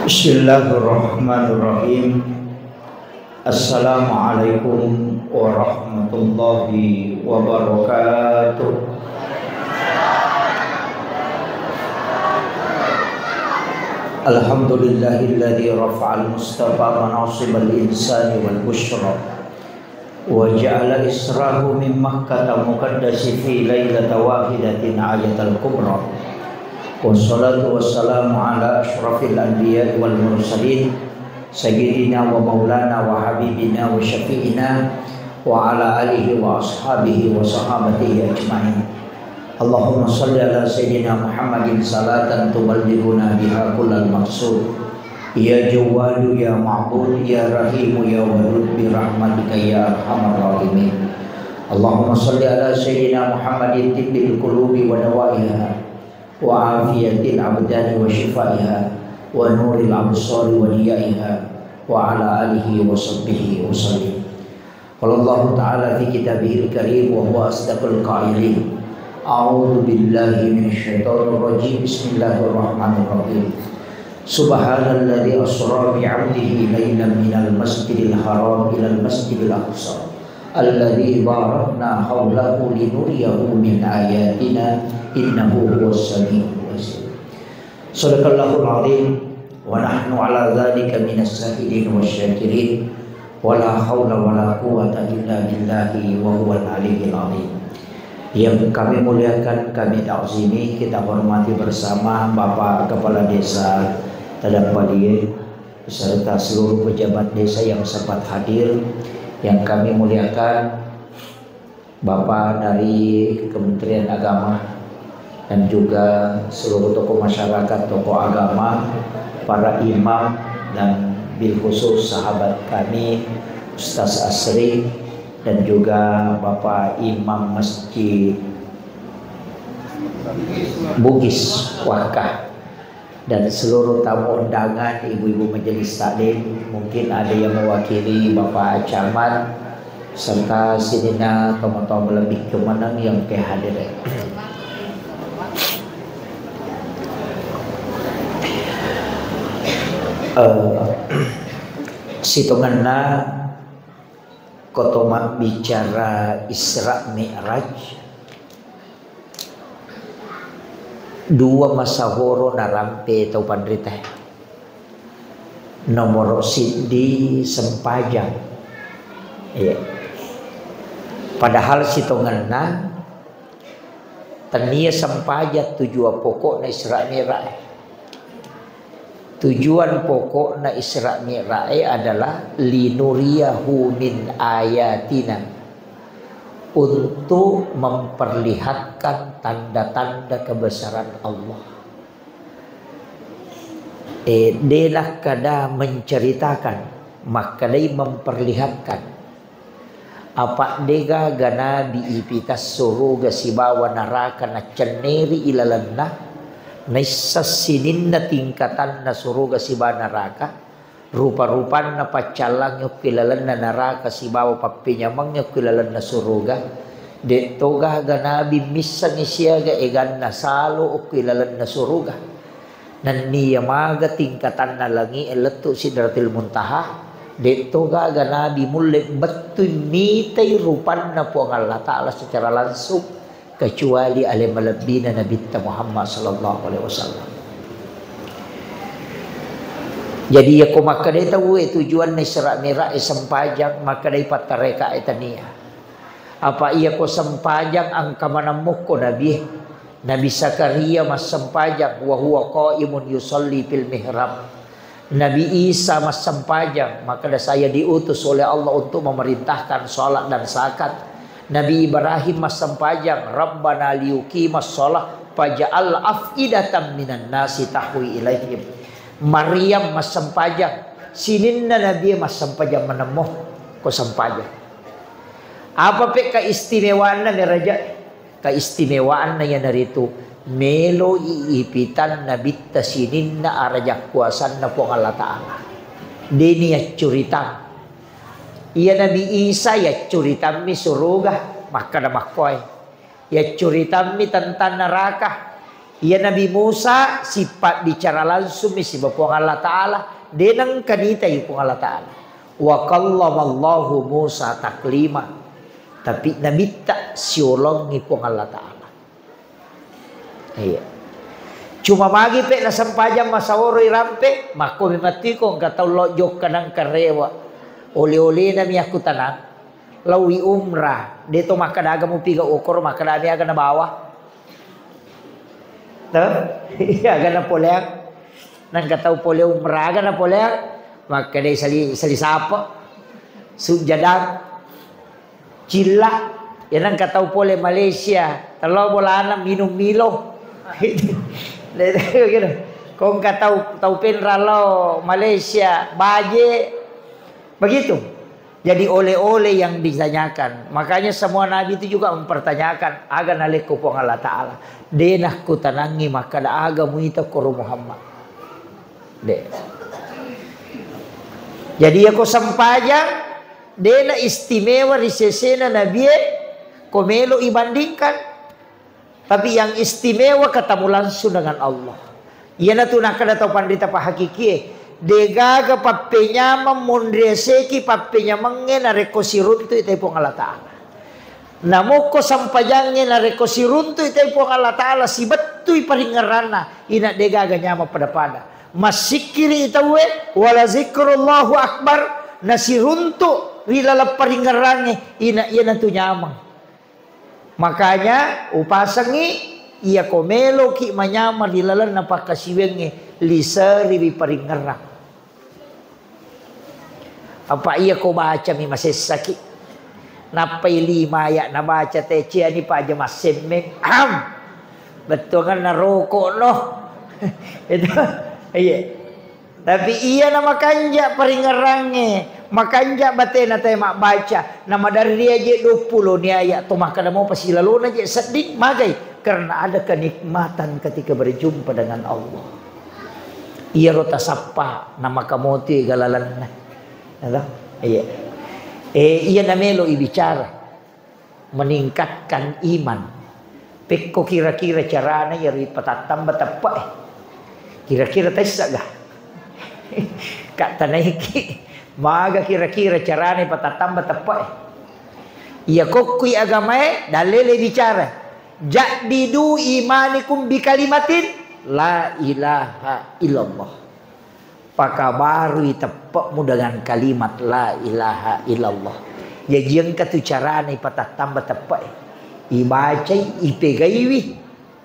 Bismillahirrahmanirrahim. Assalamualaikum warahmatullahi wabarakatuh. Alhamdulillahilladzi rafa'al mustafa manasibal insani wal bushra wa ja'ala israhu min makkah muqaddasi fi lailata wahidatin ayatal kubra. Wassalatu wassalamu ala ashrafil anbiya wal mursalin sayyidina wa maulana wa habibina wa syafi'ina wa ala alihi wa ashabihi wa sahabatihi ajma'in. Allahumma salli ala sayyidina Muhammadin salatan tuballighuna biha kullal maqsud. Ya Jawwadu ya Ma'bud ya Rahimu ya Wadud bi rahmatika ya arhamar rahimin. Allahumma salli ala sayyidina Muhammadin tibbil qulubi wa dawaiha wa afiyatil abdani wa shifaiha wa nuril absari wa diyaiha wa ala alihi wa sahbihi wa sallim. Qala Allah ta'ala fi kitabihil karim wa huwa asdaqul qailin. A'udzu billahi minasyaitonir rajim. Bismillahirrahmanirrahim. Subhanalladzi asra bi 'abdihi lailan minal masjidil haram ilal masjidil aqsa alladzi barakna haulahu linuriyahu min ayatina innahu huwas samiul basir. Shadaqallahul azim wa nahnu ala dzalika minas syahidin wasyakirin wa la haula wa la quwwata illa billahi wa huwal aliyyil azim. Yang kami muliakan, kami ta'zimi, kita hormati bersama Bapak Kepala Desa Tadangpalie beserta seluruh pejabat desa yang sempat hadir. Yang kami muliakan Bapak dari Kementerian Agama dan juga seluruh tokoh masyarakat, tokoh agama, para imam dan bil khusus sahabat kami Ustaz Asri dan juga Bapak Imam Masjid Bugis Wakah dan seluruh tamu undangan, ibu-ibu majelis taklim, mungkin ada yang mewakili Bapak Camat serta sidina tomo-tomo lebih kemenang yang kehadiran. Situnganna kotomat bicara Isra Mi'raj. Dua masahoro narampe tau pandrita nomor sidi sempajang ya. Padahal sitonganna tania sempajat tujuan pokok na Isra Mi'raj. Tujuan pokok na Isra Mi'raj adalah linuriyahu min ayatina, untuk memperlihatkan tanda-tanda kebesaran Allah. Delah kada menceritakan, maka dia memperlihatkan. Apa dega gana diipitas suruga sibawa naraka na ceneri ilalanna, naisasinin na tingkatan na suruga sibawa naraka, rupa-rupan na pacalang yung kilalan na naraka sibawa papinyamang yung kilalan na suruga. Dito ga ganabi misang isyaga egan na salo o kilalan na suruga. Naniya maga tingkatan na langi eleto sidratil muntaha. Dito ga ganabi mulit batu'y mitay rupan na po ang Allah Ta'ala secara langsung kecuali alimalabi na Nabi Muhammad sallallahu alaihi wasallam. Jadi ya ko makadai tahu tujuan ni Isra Mi'raj sempajang makadai patareka etania. Apa iya ko sempajang ang kamanamuk ko Nabi Zakaria mas sempajang wa huwa qaimun yusalli fil mihrab. Nabi Isa mas sempajang maka saya diutus oleh Allah untuk memerintahkan salat dan zakat. Nabi Ibrahim mas sempajang Rabbana liyuqimas shalah faj'al afidatan minan nasi tahwi ilaihim. Maryam mas sempajang sinin na Nabi mas sempajang menemuh ko sempajang. Apa pe kaistimewaan na ni Raja? Kaistimewaan na yan narito melo iipitan na bitta sinin na arajak kuasan na po Allah Ta'ala. Dini ya curitam. Iya Nabi Isa ya curitam mi suruga maka na makoy. Ya curitam mi tentang neraka. Ia Nabi Musa sifat bicara langsung misi bapuang Allah Ta'ala. Denang kanita ipung Allah Ta'ala. Wa kallamallahu Musa taklima. Tapi Nabi tak siulong ipung Allah Ta'ala. Iya. Cuma bagi pe na sampajam masaworoy rampe. Mako mimati ko kataw lo jok kanang karewa. Oli-oli na mi aku tanang. Lawi umrah. Dito makadaga mo piga ukor makadami aga na bawah. Iya agak poleak nang kataw pole umrah agak na poleak maka day sali sapa sujadang cila yan ang kataw pole Malaysia talo bola minum Milo kung kataw penralo Malaysia baje begitu. Jadi oleh-oleh yang ditanyakan. Makanya semua nabi itu juga mempertanyakan. Aga naliku po Allah Ta'ala. Denah ku tanangi maka da aga muita kuru Muhammad. De. Jadi ako sampajang. Dena istimewa risesena nabi. Komelo ibandingkan. Tapi yang istimewa ketemu langsung dengan Allah. Ia na tunakkan atau pandita pahakiki. Degaga papenya memundreseki papenya mengen areko siruntu itai pong Allah Ta'ala. Namoko sampajangnya nareko siruntu itai pong Allah Ta'ala si betui paringarana ina degaga nyama pada masikiri itawe wala zikrullahu akbar nasiruntu rilala paringarange ina tu nyamang. Makanya upasangi ia komelo ki manyama dilalan napakasiwenge lisari bi paringarang. Apa iya ko baca mi masesaki napai lima ya na baca tece ani pa aja masemeng betul kan naroko no itu iya tapi iya nama kanja paringarange makanja batena tay mak baca nama dari dia je 20 ni ayat tu maka mau pasilaluna je sedih magai karena ada kenikmatan ketika berjumpa dengan Allah. Iya rota sapa nama kamuti galalan. Iya. Iya namelo ibicara meningkatkan iman. Pekko kira-kira caranya ya patatam batapa kira-kira tesa gak? Kak tanaiki maga kira-kira caranya patatam batapa iya kokui agamae dalele bicara jadidu imanikum bi kalimatin la ilaha illallah. Pakabarui tepakmu dengan kalimat la ilaha illallah. Ya jiang katu cara ni patah tambah tepak. Ibacai ipegaiwi.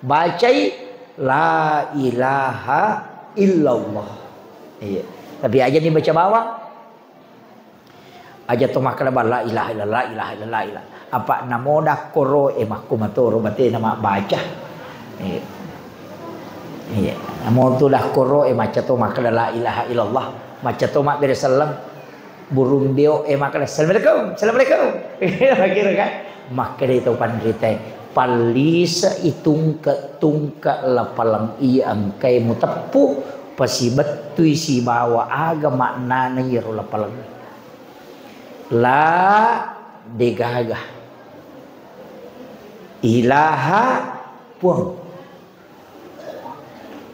Bacai la ilaha illallah. Iya. Tapi aja ni baca bawah. Aja tu makna la ilaha illallah, la ilaha illallah, la ilaha. Apa namo dah koro emak kumatoro bate nama baca. Iya. Iya, namo tu dah koro maca tu makna la ilaha illallah, maca tu mak beresalam burung dio makna assalamualaikum, assalamualaikum. Kira kan? Maka itu pandrite palisa itungka lapalang iya angkai mutapu pasibetui si bawa aga maknana yero lapalang. La degaga ilaha puang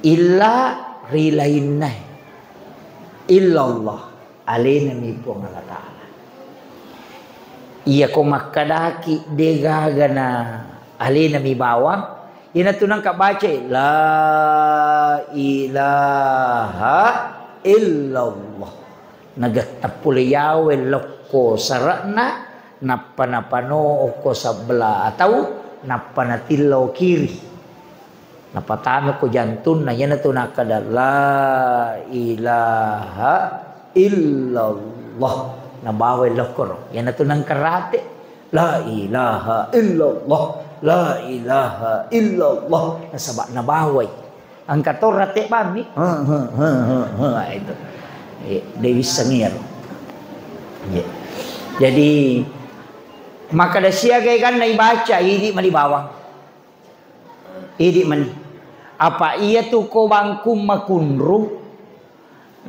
illa rilainai illallah alena mi puang Allah Ta'ala. Iya ko makadaki degagana alena mi bawang ina tunang ka baca la ilaha illallah nagatapul yawe lokko sarana napanapano ko sabla atau napanatilo kiri. Napatama ko jantun na yan na ito nakada la ilaha illallah nabawal lokor yan na ito ng karate la ilaha illallah la ilaha illallah nasaba nabaway ang katorate pami itu Dewi Sangir. Jadi maka siya kan na ibaca hindi malibawang hindi mani apa iya tu ko bangkum makunru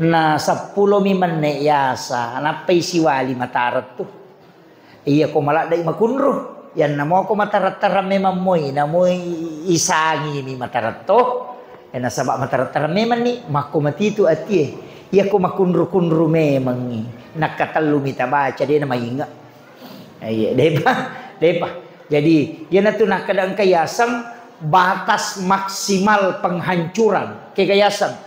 na 10 minute yasa napay siwali matarat tu iya ko malak day makunru yan namo ko matarat-taram memang moy namoy isangi ni matarat-to nasaba matarat-taram memang ni makumatitu ati iya ko makunru-kunru memang ni nakatalu mita baca dia na mainga ay depa jadi yan na tu nakadang kayasam batas maksimal penghancuran kekayasan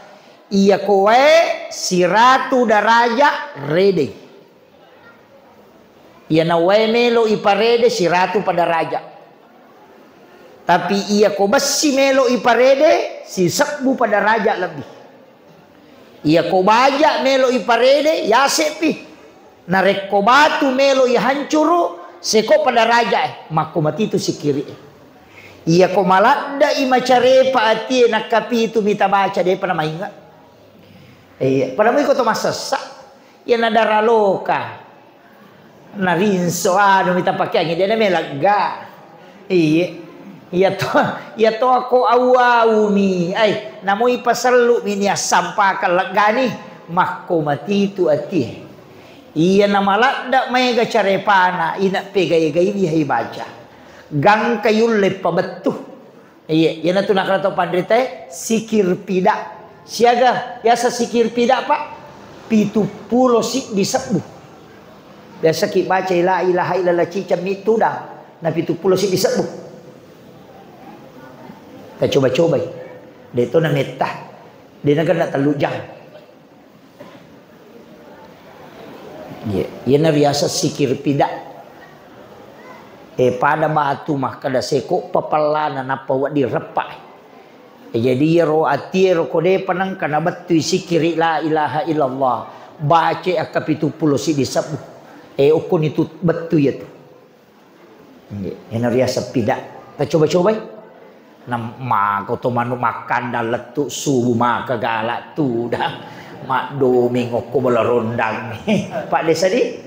iya kowe siratu daraja rede ia na melo iparede si ratu pada raja. Tapi ia ko basi melo iparede si sekbu pada raja lebih. Ia ko baja melo iparede ya sepi. Narek ko batu melo ia hancuru seko pada raja mako mati itu si kiri. Ia ko malada imacare pa ati nakapi itu mita baca de pada mainga. Pada mo iko to masasa. Ia nadara loka. Narinso mita pakai dia na melaga iya to ako awaw mi ay namoy pasalu mi niya sampa kalagani makko matitu ati iya na malada may gacarepana ina pegay-gay bihay baca gang kayulip pabetu iya na to nakarato pandrite sikir pida siaga yasa sikir pida pa 70 sik disebut biasa kita baca la ilaha illallah cicam itu dah na 70 sih disebut kita coba-coba dia tu na metah dia nak telujang ya na biasa sikir pida pada batu mah kada seko papalana napa wa direpak jadi ro ati ro kode panang kana betu sikir la ilaha illallah baca akap 70 sih disebut ukun itu betul ya tu. Yang riasa pidak. Kita coba-coba. Nama kau tu manu makan dah letuk subuh maka galak tu dah. Mak domi ngoko bola rondang ni. Pak desa ni.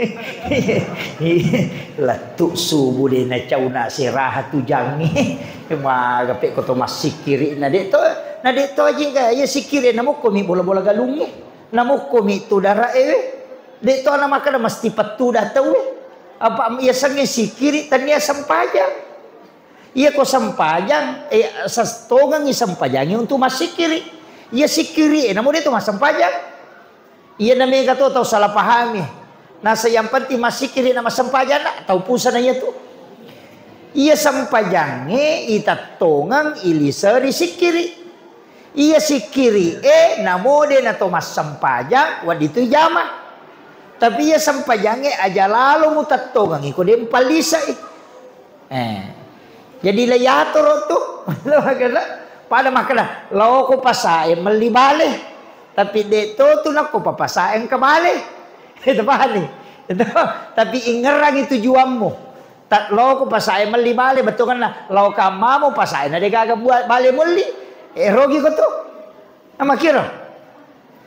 Letuk subuh dia nak cau nak sirahat tu jang ni. Mak kapek kau tu masih kiri nadik tu aja kan. Ya sikiri namu komi bola-bola galung ni. Namu komi tu darah Dek tu anak makan mesti patu dah tahu apa ia sange sikiri tania sempajang ia ko sempajang sastongang i sempajangi untuk masih kiri ia sikiri namun dia tu mas sempajang ia namanya kata tahu salah pahami nasa yang penting masih kiri nama sempajang nak tahu pusana ia tu ia sempajangi ita tongang ilisa di sikiri ia sikiri namun dia na mas sempajang waditu jama tapi ia sampajangnya aja lalu mutattongang iko dia palisa jadi layato tu pada makana law ko pasae melibale tapi deto tu nak ko papasae ke bale itu bali itu tapi ingerang itu juammu tak law ko pasae melibale betul kan law kamamu pasae na de gaga buat bale muli rogi ko tu ama kira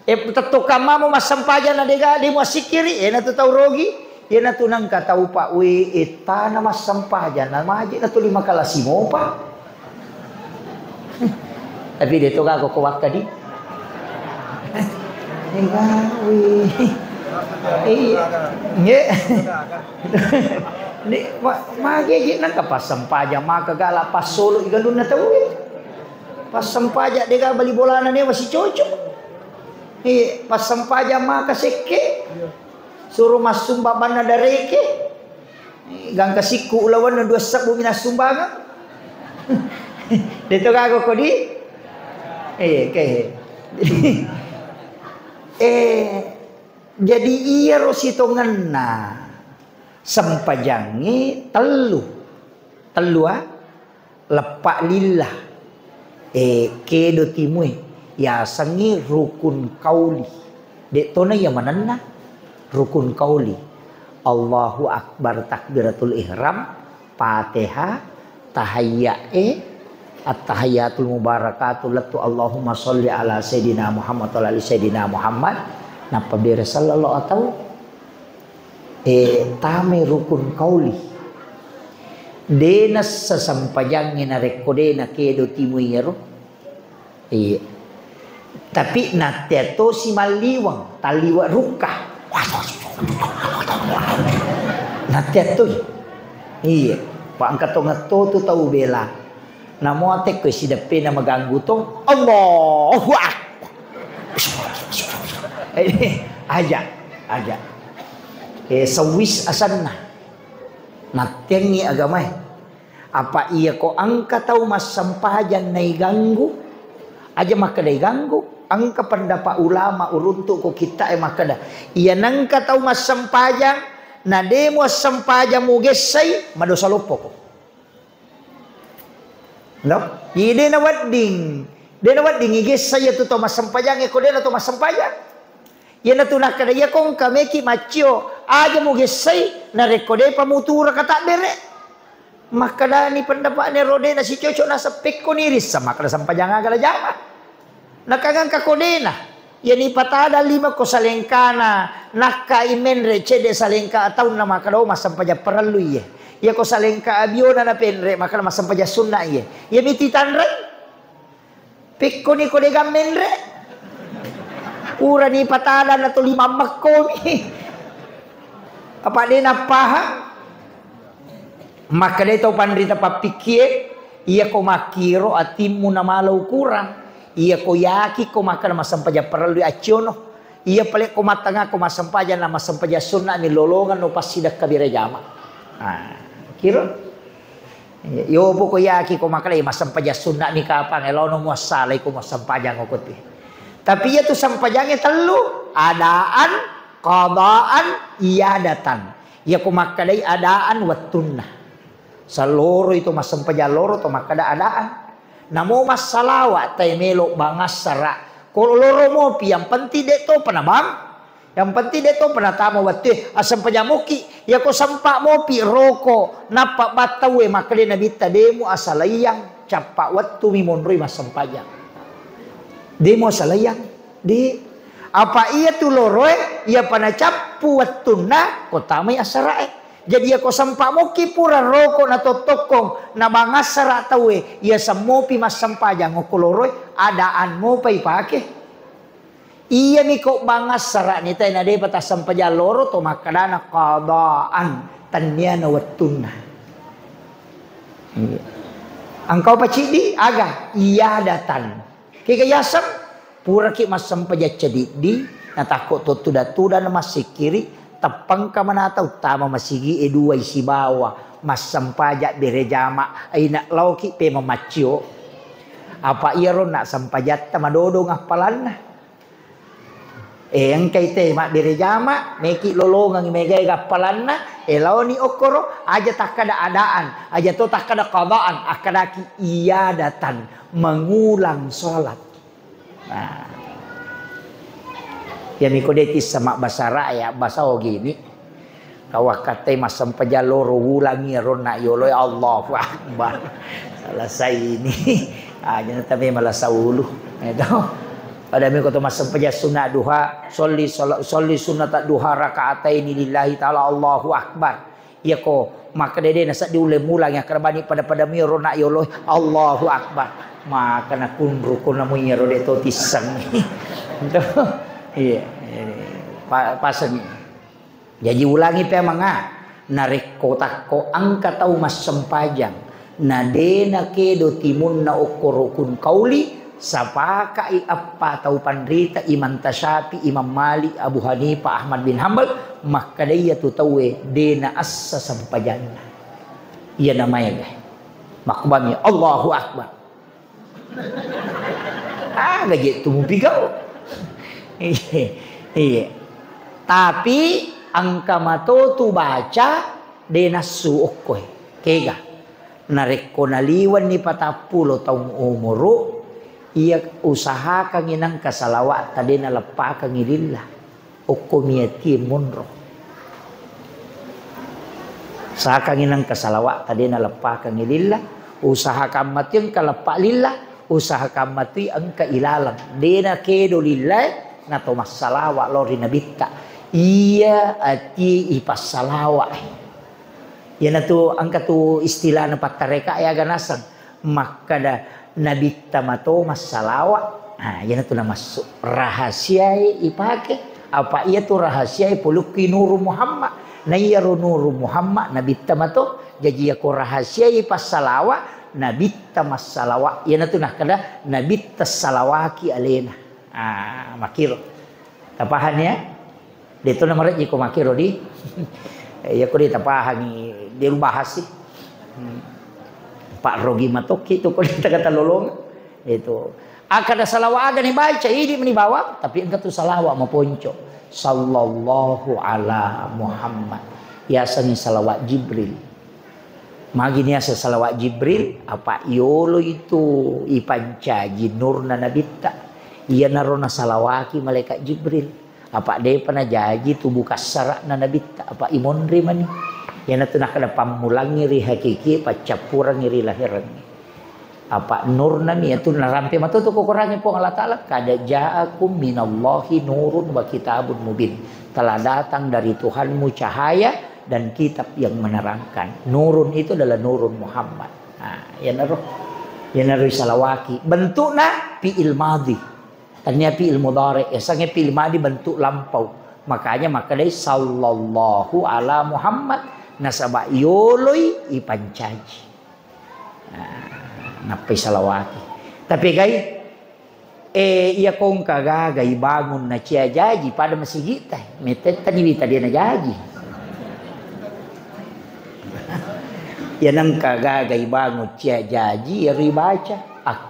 tetu kamamu mas sampajan na dega di mo sikiri na tu tahu rogi na tu nang katau pa we eta na mas sampajan na maji na tu 5 kalasimo pa tapi dia tu ka ko wakka di ni magi nang ka pas sampajan maka gala pas solo igalun na tahu pas sampajan dega bali bolana ni masih cocok pas sampaja maka seke suruh mas sumba bana dareke gang kasiku ulawan na 2 sabu minas sumbangan dito gago ko di jadi iya rosito ngenna sampajangi telu lepak lillah kedo timui ya sangi rukun kauli dek tona ya mananna rukun kauli Allahu akbar takbiratul ihram Fatihah tahiyyae at-tahiyatul mubarakatul latu Allahumma sholli ala sayidina Muhammad wa ala sayidina Muhammad napa bere sallallahu atau tame rukun kauli denas sasampajangin na rekodena kedo timuyero tapi nateto si maliwang taliwa rukah nateto iya Pak angkat tu tahu bela. Namo atek ke si depe na maganggu to. Allahu Akbar. Aja. Sawis asan na. Natyang ni agamay. Apa iya ko angka tahu mas sampajan na iganggu. Aja makada iganggu. Angka pendapat ulama uruntuk ko kita makada. Iya nangka tahu mas sampajan. Na demo sampajang mo gesay madosa lupo ko. No? Ide na wadding. De na wadding igesay ito to mas sampajang eko de na to mas sampajang. Yan na to nakadaya kong kameki macho. Aja mo gesay na rekode pamutura kata bere. Makada ni pendapat ni rode na si cocok nasa pekko niris sama kada sampajang agala jama. Nakagang kakode na. Yan ipatada 5 ko salengkana nakaimenre cede salengka atau nama kalau masampaja perlu ye. Ya ko salengka abiona na penre maka masampaja sunna ye. Ya miti tanre. Pikko ni ko de gamenre. Ura ni patada na to 5 makomi. Apa de na paham? Maka de to pandrita papikir iya ko makiro atimu na malau kurang. Iya ko yaki ko makan masampaja perlu aciono. Iya pelik ko matanga ko masampaja na masampaja sunna ni lolongan no pasidak kabire jama. Kira. Yo po ko yaki ko makan masampaja sunna ni kapang elono mo salay ko masampaja ngokot pi. Tapi ya tu sampajangnya telu adaan, qadaan, iadatan. Ya ko makadai adaan wattunna. Saloro itu masampaja loro to makada adaan. Namo mas salawat tay melo bangas sara. Kalau loro mopi yang penting de to panabam. Yang penting de to panatamo wate asam pajamuki. Ya ko sampak mopi roko napa batawe makale nabita demo asalayang capak watu mimonroi mas sampajang. Demo asalayang di apa iya tu loroe ia panacapu watuna kotamai asarae. Jadi ako sampa mo kipura roko na totokong na mga sara tawe iya sa mopi mas sampajang o koloroy adaan mo pa ipake. Iya mi ko mga sara ni tayo na de pata sampaja loro to makada na kadaan tanya na watun na. Angkau pacidi aga iya datan. Kikayasam pura ki mas sampaja cadidi na takot to tuda na masikiri. Tapang ka manataw tama masigi edua isi bawa mas sampaja berejama ay nak lauki pe mamaccio apa iron nak sampajat madodo ngapalan na ang kay te mak berejama meki lolongang megay ngapalan na elaw ni okoro aja takada adaan aja to takada qadaan akadaki iadatan mengulang salat. Nah ya mikodetis sama basara ya basao gini kawakate masam pajaloro ulangi rona yolo ya Allahu Akbar selesai ini aja tapi malah saulu itu pada mi koto masam paja sunat duha sholli sunat duha rakaatain lillahi taala Allahu Akbar ya ko maka dede nasa diule mulang ya kerbani pada mi rona yolo Allahu Akbar maka na kunru kunamu ya rode to tisang itu. Iya, pasen. Jadi ulangi pe manga narik kotak ko angka tahu mas sempajang. Nadena kedo timun na okorokun kauli sapaka i apa tahu pandrita Imam Tasyafi, Imam Malik, Abu Hanifah, Ahmad bin Hanbal maka dia tu tahu dena assa sempajang. Iya namanya guys. Makbamnya Allahu Akbar. Gaji tu mupigau. Iya. Tapi angka mato tu baca denasu okoy. Kega. Nareko naliwan ni patapulo taong umuro. Iya usaha kang inang kasalawat tadi na lepa kang ililla. Okomiyati munro. Usaha kang inang kasalawat tadi na lepa kang ililla. Usaha kang mati ang kalepa lillah. Usaha kang mati ang kailalang. Dena kedo lillah. Na to masalawa lori nabita iya ati ipasalawa yan na to ang katu istilah na patareka ay aganasan maka da nabita mato masalawa yan na to na rahasia ipake apa iya to rahasia puluki Nur Muhammad Nayyaru nuru Muhammad nabi tamato jadi aku rahasiai pas salawat nabi tamas salawat ya natu nah kada nabi tas salawaki alena makiro tapahan ya dito na marat ko makiro di ya ko di tapahan di bahas sih Pak Rogi Matoki itu ko di kata lolong itu akada salawat ada nih baca ini menibawa tapi engkau tu salawat mau ponco sallallahu ala Muhammad ya sani salawat Jibril magini asa salawat Jibril apa yolo itu ipancaji nurna nabitta iya narona salawaki malaikat Jibril apa dia pernah jaji tubuh kasara na nabitta apa imonri mani ya natuna kada pamulangi ri hakiki pacapurang ri lahiran apa nur nami itu narampe matu tu kurangi po Allah Taala kada ja'akum minallahi nurun wa kitabun mubin telah datang dari Tuhanmu cahaya dan kitab yang menerangkan nurun itu adalah nurun Muhammad ya naruh salawaki bentukna fi'il madhi tanya fi'il mudhari sange fi'il madhi bentuk lampau makanya maka dari sallallahu ala Muhammad nasaba yoloi ipancaji napai salawati tapi guys iya kong kagagay bangun na cia jaji pada masjid teh metet tadi dia na jaji ya nang kagagay bangun cia jaji ya ribaca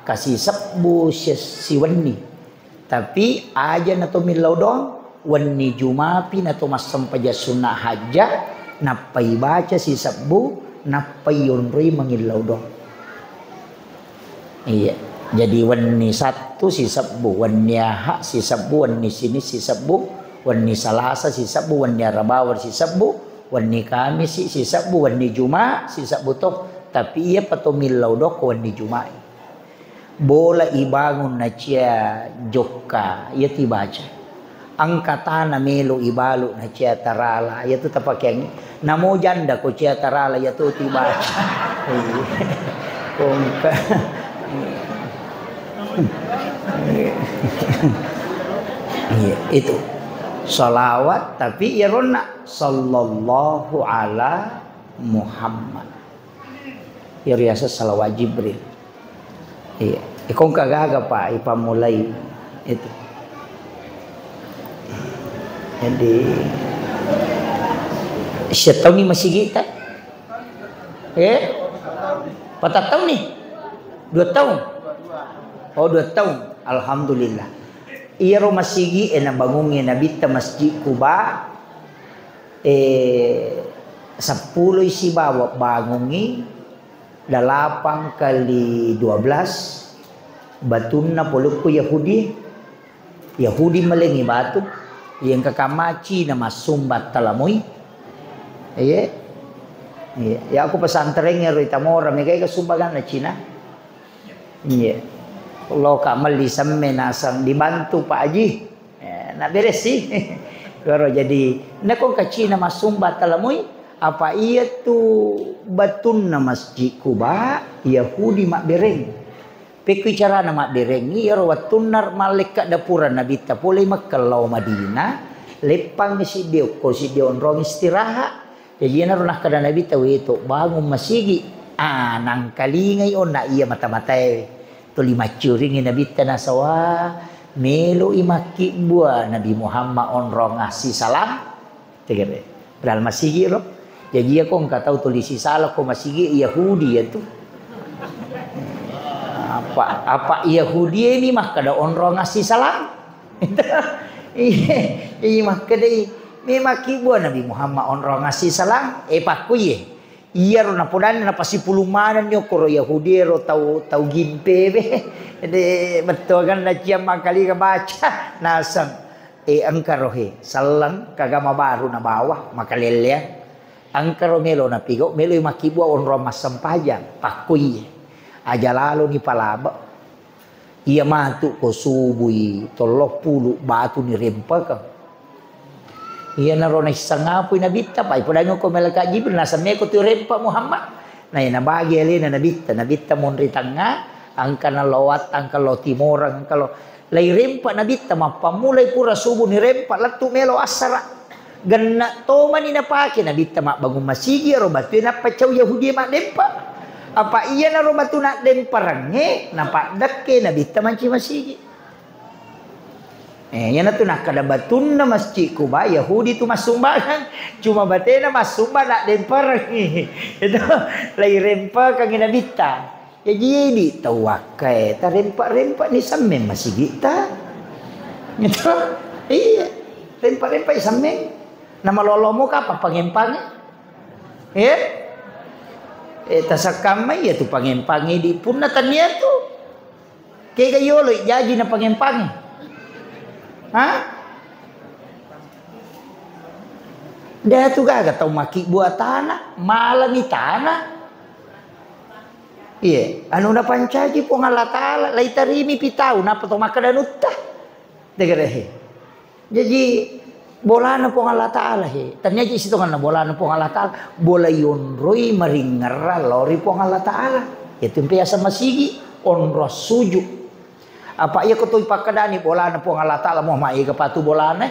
kasih sabbu si wani tapi aja na to milaw dong wani jumapi na to masam paja sunnah hajja napai baca si sabbu napai yunri mangilaw dong iya jadi wani satu si sabbu wani hak si sabbu wani sini si sabbu wani salasa si sabbu wani rabawar si sabbu wani kamis si sabbu wani juma si sabbu tok tapi ia patomilaw dok wani juma bola ibangun na cia jokka ia tibaca angkatana melo ibalu na cia tarala ia tu tapakyang namo janda ko cia tarala ia tu tibaca kongka itu salawat tapi ya rona sallallahu ala Muhammad ya riasa salawat Jibril iya ikong kagaga pa ipamulai itu jadi siya tahu ni masih kita patah tahun nih 2 tahun oh 2 tahun alhamdulillah iya ro masigi na bangungi nabita masjid Kuba 10 si bawa bangungi 8 kali 12 batuna puluku Yahudi melengi batu yang kakamaci nama sumbat talamoy iya ya aku pesantren ya ro itamora megay kasumbagan na Cina iya kalau kamal disamme nasang dibantu Pak Haji nak beres sih kalau jadi nak kong kacina masumba talamoy apa iya tu batun na masjid Kuba Yahudi mak bereng peku cara na mak bereng iya rawatunar malaikat dapuran nabi ta boleh makallau Madinah lepang si Dio ko si Dio onrong istirahat jadi na runah kada nabi ta itu bangun masigi nang kalingay on na iya mata-matay to 5 curing nabi tanasawa melo imaki buah Nabi Muhammad onrong ngasih salam tegere padahal masigi lo jadi aku enggak tahu tulisi salah ko masigi Yahudi itu apa Yahudi ini mah kada onrong ngasih salam iya mah kada memaki buah Nabi Muhammad onrong ngasih salam paku ye iya ro napunan na pasipulumanan nyo ko Yahudi ro tau gimpe be de betul kan na ciam kali ka baca nasang angkaro he salang kagama baru na bawah makalelya angkaro melo na pigo melo makibua on romas sampayang pakuy aja lalu ni palaba iya matu ko subui 30 batu ni rempaka iya na ron isangapoy nabita pa ipodanyo ko malaka Jibril nasa me ko ti rempa Muhammad na nabagi ali na nabita monri tanga ang kanalawat ang kalo timorang kalau lay rempa nabita mapamulay pura subo ni rempa latu melo asara Genak to man ina pake na bitta mak bangun masigi ro batu na pacau Yahudi mak dempa. Apa iya na ro batu nak demparange na pak dekke na bitta manci masigi. Yana tu nak kada batun na masjid Kuba Yahudi tu masumbangan cuma batena masumba nak demparang. Itu lai rempa kang ina bitta. Ya jadi tawakai ta rempa-rempa ni sameng masigi ta. Gitu. Iya. Rempa-rempa sameng. Nama lolomo ka apa pangempang? Tasakamay ya tu pangempang di pun na tanya tu. Kaya kayo lo jaji na pangempang. Ha? Dah tu gaga tau maki buat tanah, malam ni tanah. Iya, anu na pancaji po Allah Taala, lai tarimi pitau na pato makadanutta. Degere. Jadi bola na po Allah Taala he. Tanya ji situ kan bola na po Allah Taala, bola yon roy maringera lori po Allah Taala. Itu biasa masigi on rasuju. Apa ia kutui pakadani bola na po Allah Taala mo mai kapatu bola na.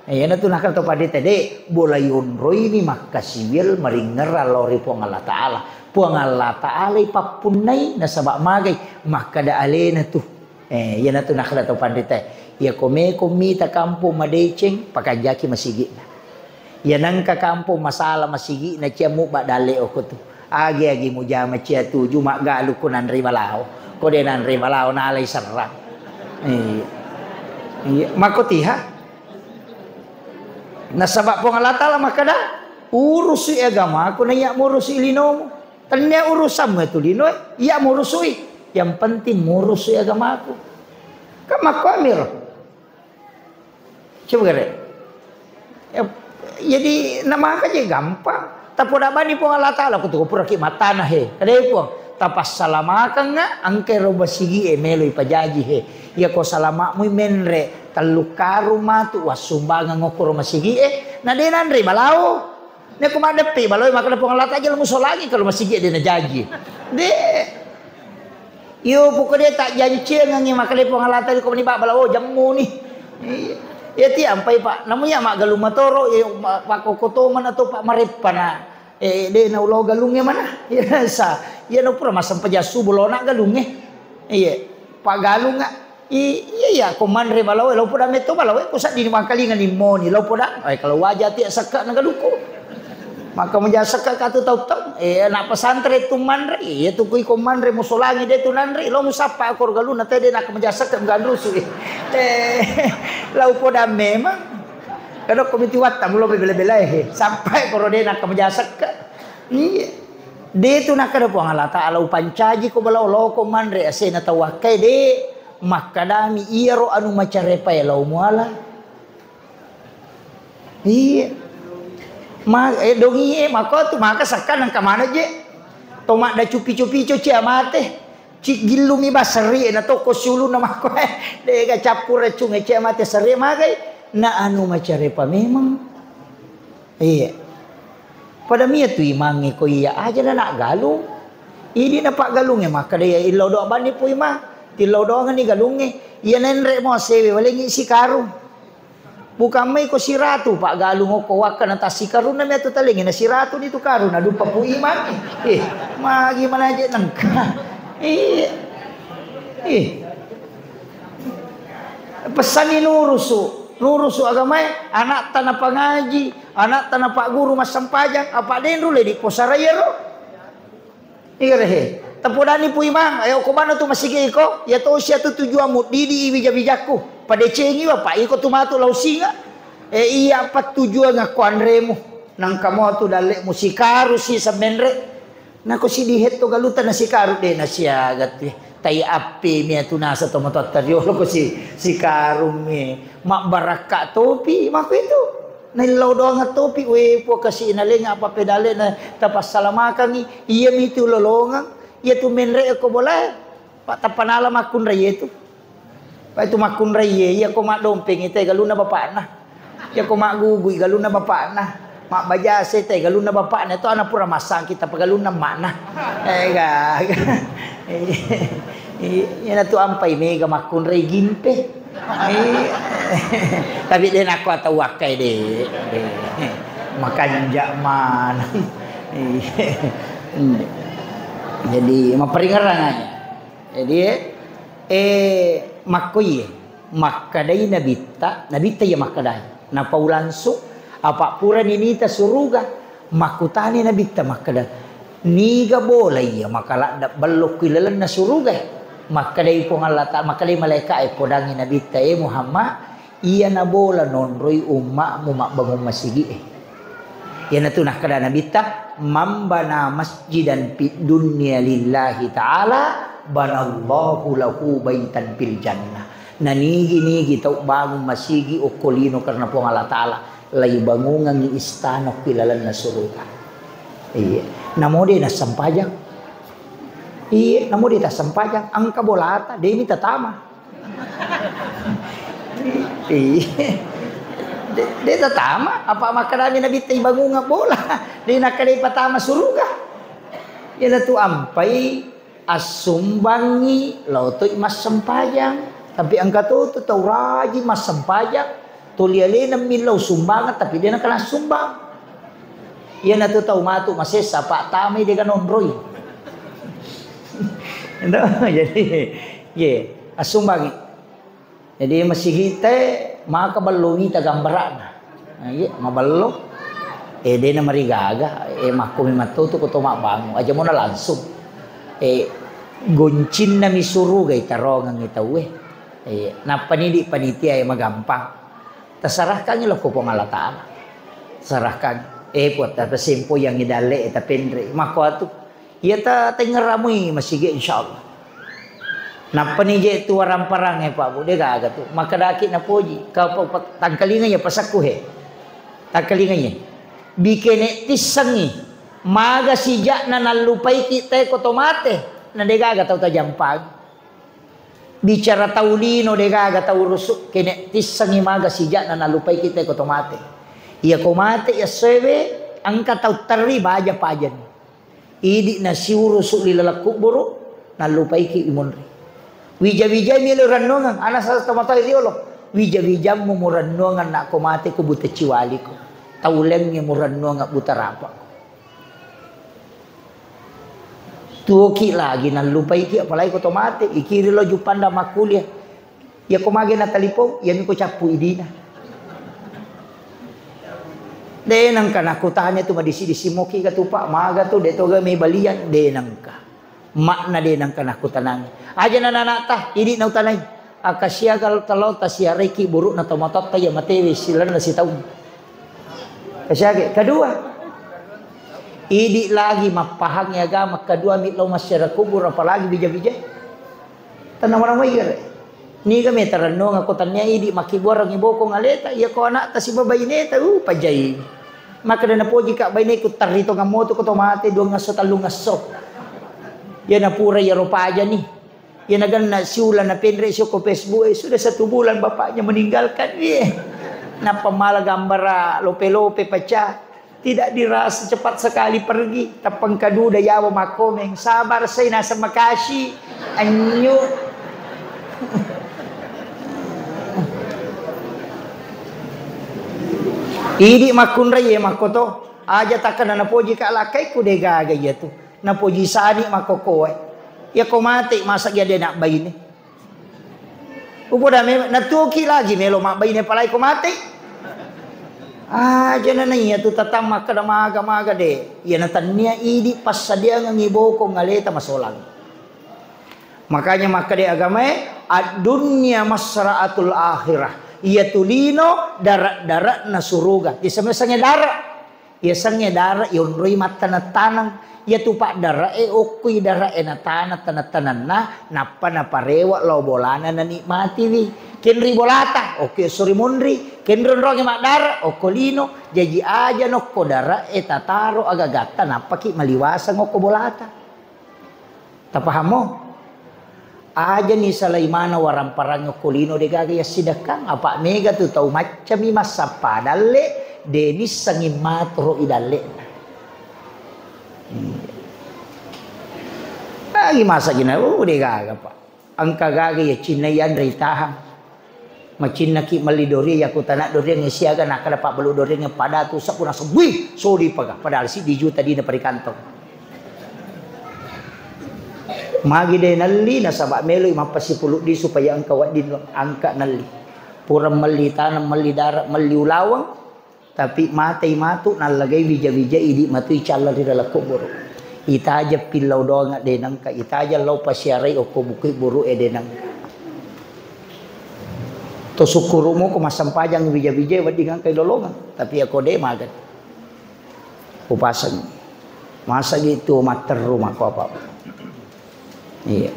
Ayan tu nak kata pada tadi bola yon roy ni makasiwil maringera lori po Allah Taala. Po Allah Taala ipapunay na sabak magay makada alena tu. Yan tu nak kata pada tadi. Ya komi ta kampo madeceng pakajaki masigi na. Ya nang ka kampo masala masigi na ciamu ba dale oko tu. Agi mujama cia tu juma galu kunan ribalao. Kode nan ribalao na alay serang. Makotiha. Nasabak po Allah Taala makada urusi agama ko na iya murusi linomo. Tanya urusan mo itu linoy, iya murusui. Yang penting murusi agama ko. Kama kamir. Coba kare. Jadi nama aja gampang. Tapi dah bani pun Allah Taala kutu pura mata na he. Kadai pun tapas salamakan nga angke roba sigi melo ipajaji he. Ya ko salama mu menre talukaru matu wasumbangan ngokoro masigi na denan ri balao. Ne ko madepi baloi makana pun Allah Taala muso lagi kalau masigi de na jaji. De yo pokoknya tak janji ngangi makale pun Allah Taala ko ni balao jamu ni. Ya ti ampai pak namanya mak galung matoro pak kokotoman atau pak marepana de na ulo galungnya mana ya sa ya no pura masam pajasu bolona galungnya iya pak galung iya koman re balawe lo poda meto balawe ko sa di makali ngani moni lo poda kalau wajah ti saka na galuko maka menjasa ka tu tau nak pesantren tu manre ya tu kui koman re musolangi de tu nanre lo musapa akor galuna te de nak menjasa ka gandrusu lau poda memang kada komiti watta mulo bela-bela sampai koro de nak menjasa ka iya de tu nak kada po Allah Taala upancaji ko bala lo koman re asena tawakai de makadami iro anu macarepa ya lau muala iya dongi maka tu maka sakan nang kamana je tomak da cupi-cupi cuci amate cik gilumi basari na to ko sulu na mako de ga capur cung e amate sari magai na anu macare pa memang iya pada mia tu imangi ko iya aja na nak galung idi na pak galungnya maka de ilo do bani pu imang ti lo do ngani galunge iya nenre mo sewe walengi si karung bukan mai ko si ratu pak galung ko wakan atas si karun na meto talingi na si ratu dito karun na dupa po iman magi mana aja nangka pesan ni nurusu agama anak tanah pangaji anak tanah pak guru mas sampajang apa den rule di posaraya ro igare tapodani pu imang ayo ko bana tu masigi ko ya to sia tu tujuamu didi bija-bijaku pada cengi bapak iko tu matu lau singa iya pat tujuan ngako andremu nang kamu tu dalek musikaru si sebenre nako si dihet to galutan na sikaru de na sia gat tai api mi tu nasa to motot tario ko si karum mi mak baraka topi mak itu nailaw do nga topi we po kasi inaling apa pedale na tapas salamakan ni iya mi tu lolongang iya tu menre ko bola pak tapanala makun raye tu pa itu makun raye iya ko mak dompeng ite galuna bapak na ya ko mak gugui galuna bapak na mak bajase te galuna bapak na to ana pura masang kita pagaluna mak na ga iya na tu ampai mega makun raye gimpe Tapi dia nak kuat wakai deh. Makan jakman. Jadi maperingarannya. Jadi makoi makadai nabita ya makadai. Na paulansu apa pura ninita suruga makutani nabita makadai. Niga boleh ya makala balok kilalan na suruga. Makadai po ngalata makadai malaikat podangi nabita Muhammad iya na bola nonroy umma mo makbangon masigi yan na tunah kada nabita mambana masjidan fid dunya lillahi ta'ala banallahu lahu baitan fil jannah. Nanigi-nigi tau bangun masigi o kolino karena po Allah ta'ala lay bangungan ni istana kilalan na suruga. Iya, namo di na sampajang. Iya, namo di ta sampajang ang kabolata di mi tatama. Iya. Dia tatama apa makarami na bitay bangunga bola. Di nakadai patama suruga. Yan tu ampai asumbangi lautoy mas sampajang. Tapi ang katuto tau raji mas sampajang. Tuliali na milaw sumbangan tapi dia nakala sumbang. Yan tu tau matu masesa pak tamay di kanonroy. Jadi asumbangi. Jadi masih kita maka balungi tagambaran. Iya, maballo. Dia na marigaga. Makumi matuto ko tumabango. Aja mo na langsung. Goncin na misuruga itarongan itaw na panidi ay magampang. Tasarahkan nyo lang ko pong alataan. Sarahkan. Pot, tapos simpo yang idali, itapindri. Mako ato. Iya ta tingaramoy masige insyaAllah. Napanije tu warang parang Pak Bu, dia gaga tu. Makadaki na poji. Kau tangkalingan ya pasakuhe. Tangkalingan ya. Bikene tisangi. Maga sijak na nalupai kita ko tomate. Na dia gaga tau tajampag. Bicara taulino dia gaga tau rusuk. Kene tisangi maga sijak na nalupai kita ko tomate. Iya ko mate ya sebe. Angka tau tari baja pajan. Idi na siurusuk lilalakuk buruk. Nalupai ki imunri. Wija-wija milo ranongan anak sa tamatay diolo. Wija-wija mo muranongan na kumate ko buta chiwali ko. Tauleng ni muranongan buta rapa ko. Tuoki lagi na lupay ki apalay ko tomate ikiri lo jupanda makulya. Ya kumage na talipong yan ko chapu idina. Denang ka nakutanya tu madisi-disi mo ki katupa maga tu deto ga may balian denang ka. Makna denang ka nakutanang. Aja na nanata, ini na utanay. Akasya kal talaw tasya reki buruk na tomatot tayo matewi sila na si taon. Kasya kedua. Idi lagi mapahang ya agama kedua mitlaw masyarakat kubur apalagi bija-bija. Tanang orang wajar. Ni kami taranong ako tanya idi makibor ang ibo ko ngaleta iya ko anak ta si babay neta pajay. Maka na po jika bay ne ko tarito nga moto ko tomate do nga so talong nga so. Yan na pura yaro pa aja nih. Yan agan na siulan na penresyo ko Facebook sudah 1 bulan bapaknya meninggalkan. Napamala gambara lope-lope paca. Tidak dirasa cepat sekali pergi. Tapang kadu dayawa makomeng. Sabar say nasa Makasih. Anyo. Idi makunray makoto. Aja takkan na napoji ka lakay ko de gagaya to. Napoji sani makokoy. Ya komate masak ya dia nak bayi ni. Upo dah natuki lagi melo mak bayi ni palai komate. Jangan ya tu tatang maka dah maga de. Ya natania idi pas sadia ngibo ko ngaleta masolang. Makanya maka de agama ad-dunya masra'atul akhirah. Ia tulino darat na suruga. Di samesanya darat. Ya sangnya darat yon roi mata na tanang. Ya tupak dara okui dara na tanat-tanat na napa na parewa lo bolana na nikmati wi kenri bolata oke sorry mondri kenron rongi mak dara okolino jaji aja no ko dara tataro agagata napa ki maliwasa ngoko bolata tapahamo aja ni salaimana warang parang okolino de gagaya sidakang apa mega tu tau macam mi masapa dalle denis sangin matro idalle. Lagi masa gina, dia gaga pak. Ang kagaga ya cinayan ritahan. Macin naki malidori aku tanak dori ngesiaga nak dapat belu dori pada tu sapuna sebui so dipaga padahal si diju tadi na pari kantong. Magi de nalli na sabak melo mapasipulu di supaya angka wadin angka nalli. Pura meli tanam meli darat meli ulawang tapi matai matu nalagay bija-bija idi matu icalla di dalam kubur. Itaja pilau doang denang ka itaja lau pasiarai o kubukui buru denang. To sukurumo ko masampajang bija-bija wadingan kay lolongan tapi ako de magan. Upasan. Masa gitu mater rumah ko apa. Iya.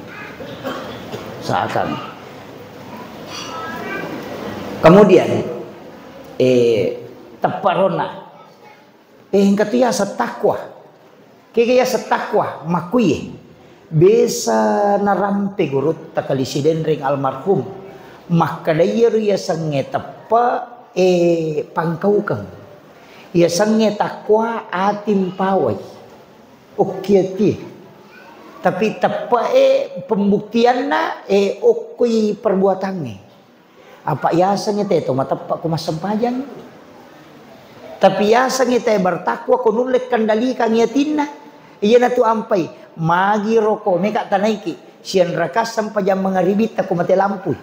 Seakan. Kemudian taparona katia sa takwa. Kaya sa takwa makuye. Besa narampe gurut takalisiden ring almarhum. Makadaya ya sange tapa pangkaukang. Ya sange takwa atim pawai. Okyati. Tapi tapa pembuktian na okoy perbuatannya. Apa yasanya teto matapa kumasampajan. Tapi yasanya te bertakwa kunulek kandali kang yatinna. Iya na tu ampai magi roko meka tanaiki sian rakas sampajam mengaribit aku mati lampu.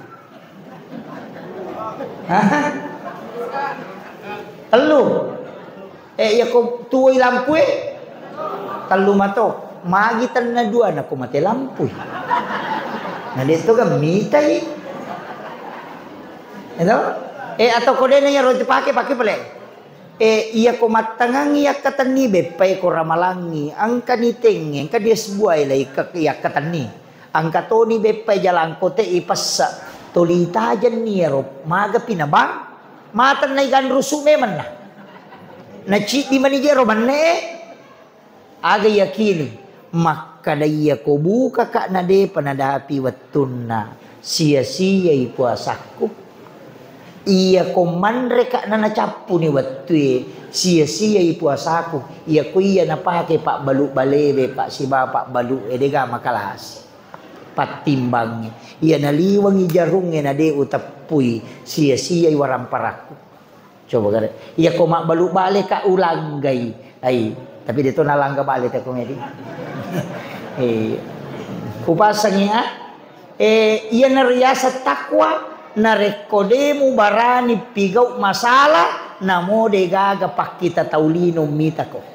Telu ya ko tuoy lampu telu mato magi tanna dua na ko mati lampu. Nah dito ka mitay. Ito? Atau ko din niya ro pakai pala. Iya ko matangang iya katani bepay ko ramalangi ang kaniting ang kadies buay lay iya katani. Ang katoni bepay jalan kote ipasa tolita jan niero maga pinabang matan na ikan rusu meman na chit di manijero manne aga yakini makadaya ko buka ka na de panadapi wattunna sia-sia puasaku iya ko manre ka na nacapu ni wattu sia-sia puasaku iya ko iya napake pak balu balebe pak si bapak balu edega makalas patimbangnya iya naliwang ijarungnya nade utapui sia-sia iwaram paraku coba kada iya ko mak balu bale ka ulanggay ay tapi dito nalangga bale ta ko ngedi upasangnya iya nariyasa takwa narekodemu barani pigau masalah namo de gaga pakita taulino mitako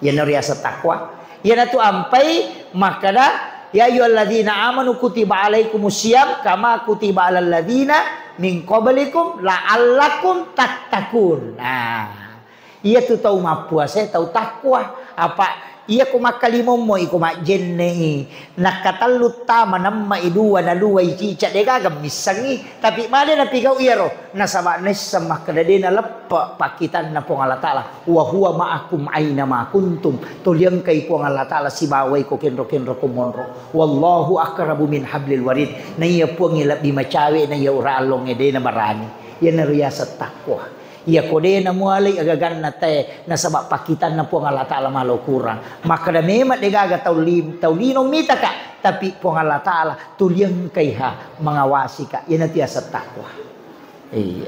iya nariyasa takwa iya na tu ampai makada ya ayyuhalladzina amanu kutiba alaikumusiyam kama kutiba alal ladzina min qablikum la'allakum tattaqun. Nah, iya tu tahu mapuasa, tahu takwa. Apa iya ko makalimo mo iko majenne nakatalut tama namma idua na luway cica de gagam misangi tapi made na pigaw iyaro nasaba nes sama kadade na leppa pakitan na po Allah taala wa huwa ma'akum aina ma kuntum tulyang kay po Allah taala sibaway ko kenro ko monro wallahu aqrabu min hablil warid na iya po ngilab di macawe na iya uralong ede na barani yan na riyasa takwa. Iya kode na mualay agagan na te nasaba pakitan na po ang Allah Ta'ala malo kurang. Maka na memat degaga taulinong mita ka. Tapi po ang Allah Ta'ala tulyang kayha mangawasi ka. Yan na tiya sa takwa. Iya.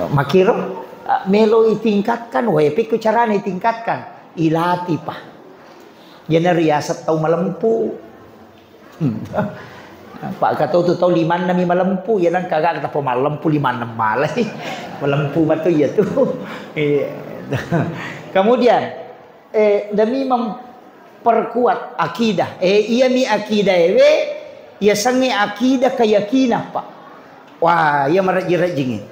Makiro melo itingkatkan. Wepik ko charana itingkatkan. Ilati pa. Yan na riyasat tau malampu. Pak kata tu tahu liman nami malampu ya nang kagak kata pemalampu liman malai malampu batu ya tu. Kemudian demi memperkuat akidah iya mi akidah ya sange akidah keyakinan pak wah ya merajing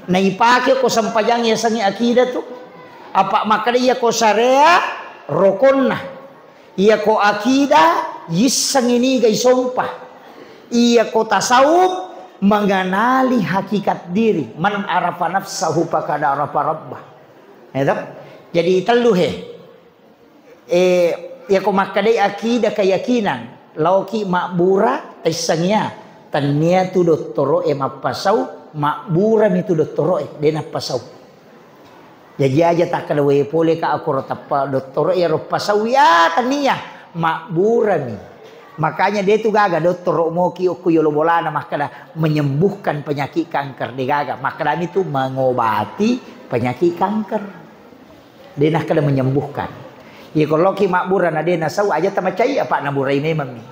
na ipake ko sampajang ya sange akidah tu apa maka dia ko syariah rokonna iya ko akidah yisang ini guys sompah iya ko tasawuf mengenali hakikat diri man arafa nafsahu faqad arafa rabbah. Jadi telu ya ko makadai akidah keyakinan lauki makbura taisangnya tania tu dottoro mapasau makbura mi tu dottoro dena pasau. Jadi aja tak kada we pole ka aku rotapa dottoro ro pasau ya tania makbura mi Makanya dia itu gaga dokter moki ukuyolo bolana makanya menyembuhkan penyakit kanker dia gaga. Makanya itu mengobati penyakit kanker. Dia nak kena menyembuhkan. Ya kalau ki makburan ada nasau aja tamacai apa naburai memang ni.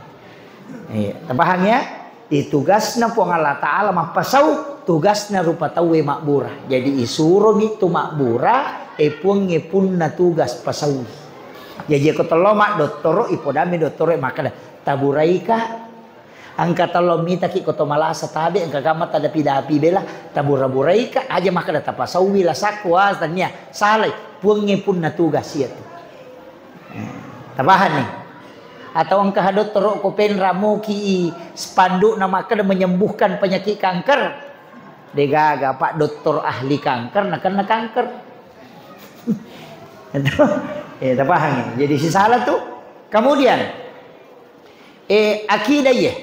Paham ya? Tugasna puang Allah Ta'ala mapasau tugasna rupa tawe makbura. Jadi isuruh itu makbura puang punna tugas pasau. Jadi ko tolomak dottoro ipodami dottoro makana taburai ka angka tolomi taki ko tomalasa tabe angka kama tada pidapi bela taburaburai ka aja makana tapasau bila sakwa tanya salai puang punna tugas itu. Tabahan nih. Atau angka hadot teruk ko penramu ki spanduk nama kada menyembuhkan penyakit kanker. Degaga pak dokter ahli kanker nak kena kanker. Tak paham. Jadi si salah tuh. Kemudian akidah ya.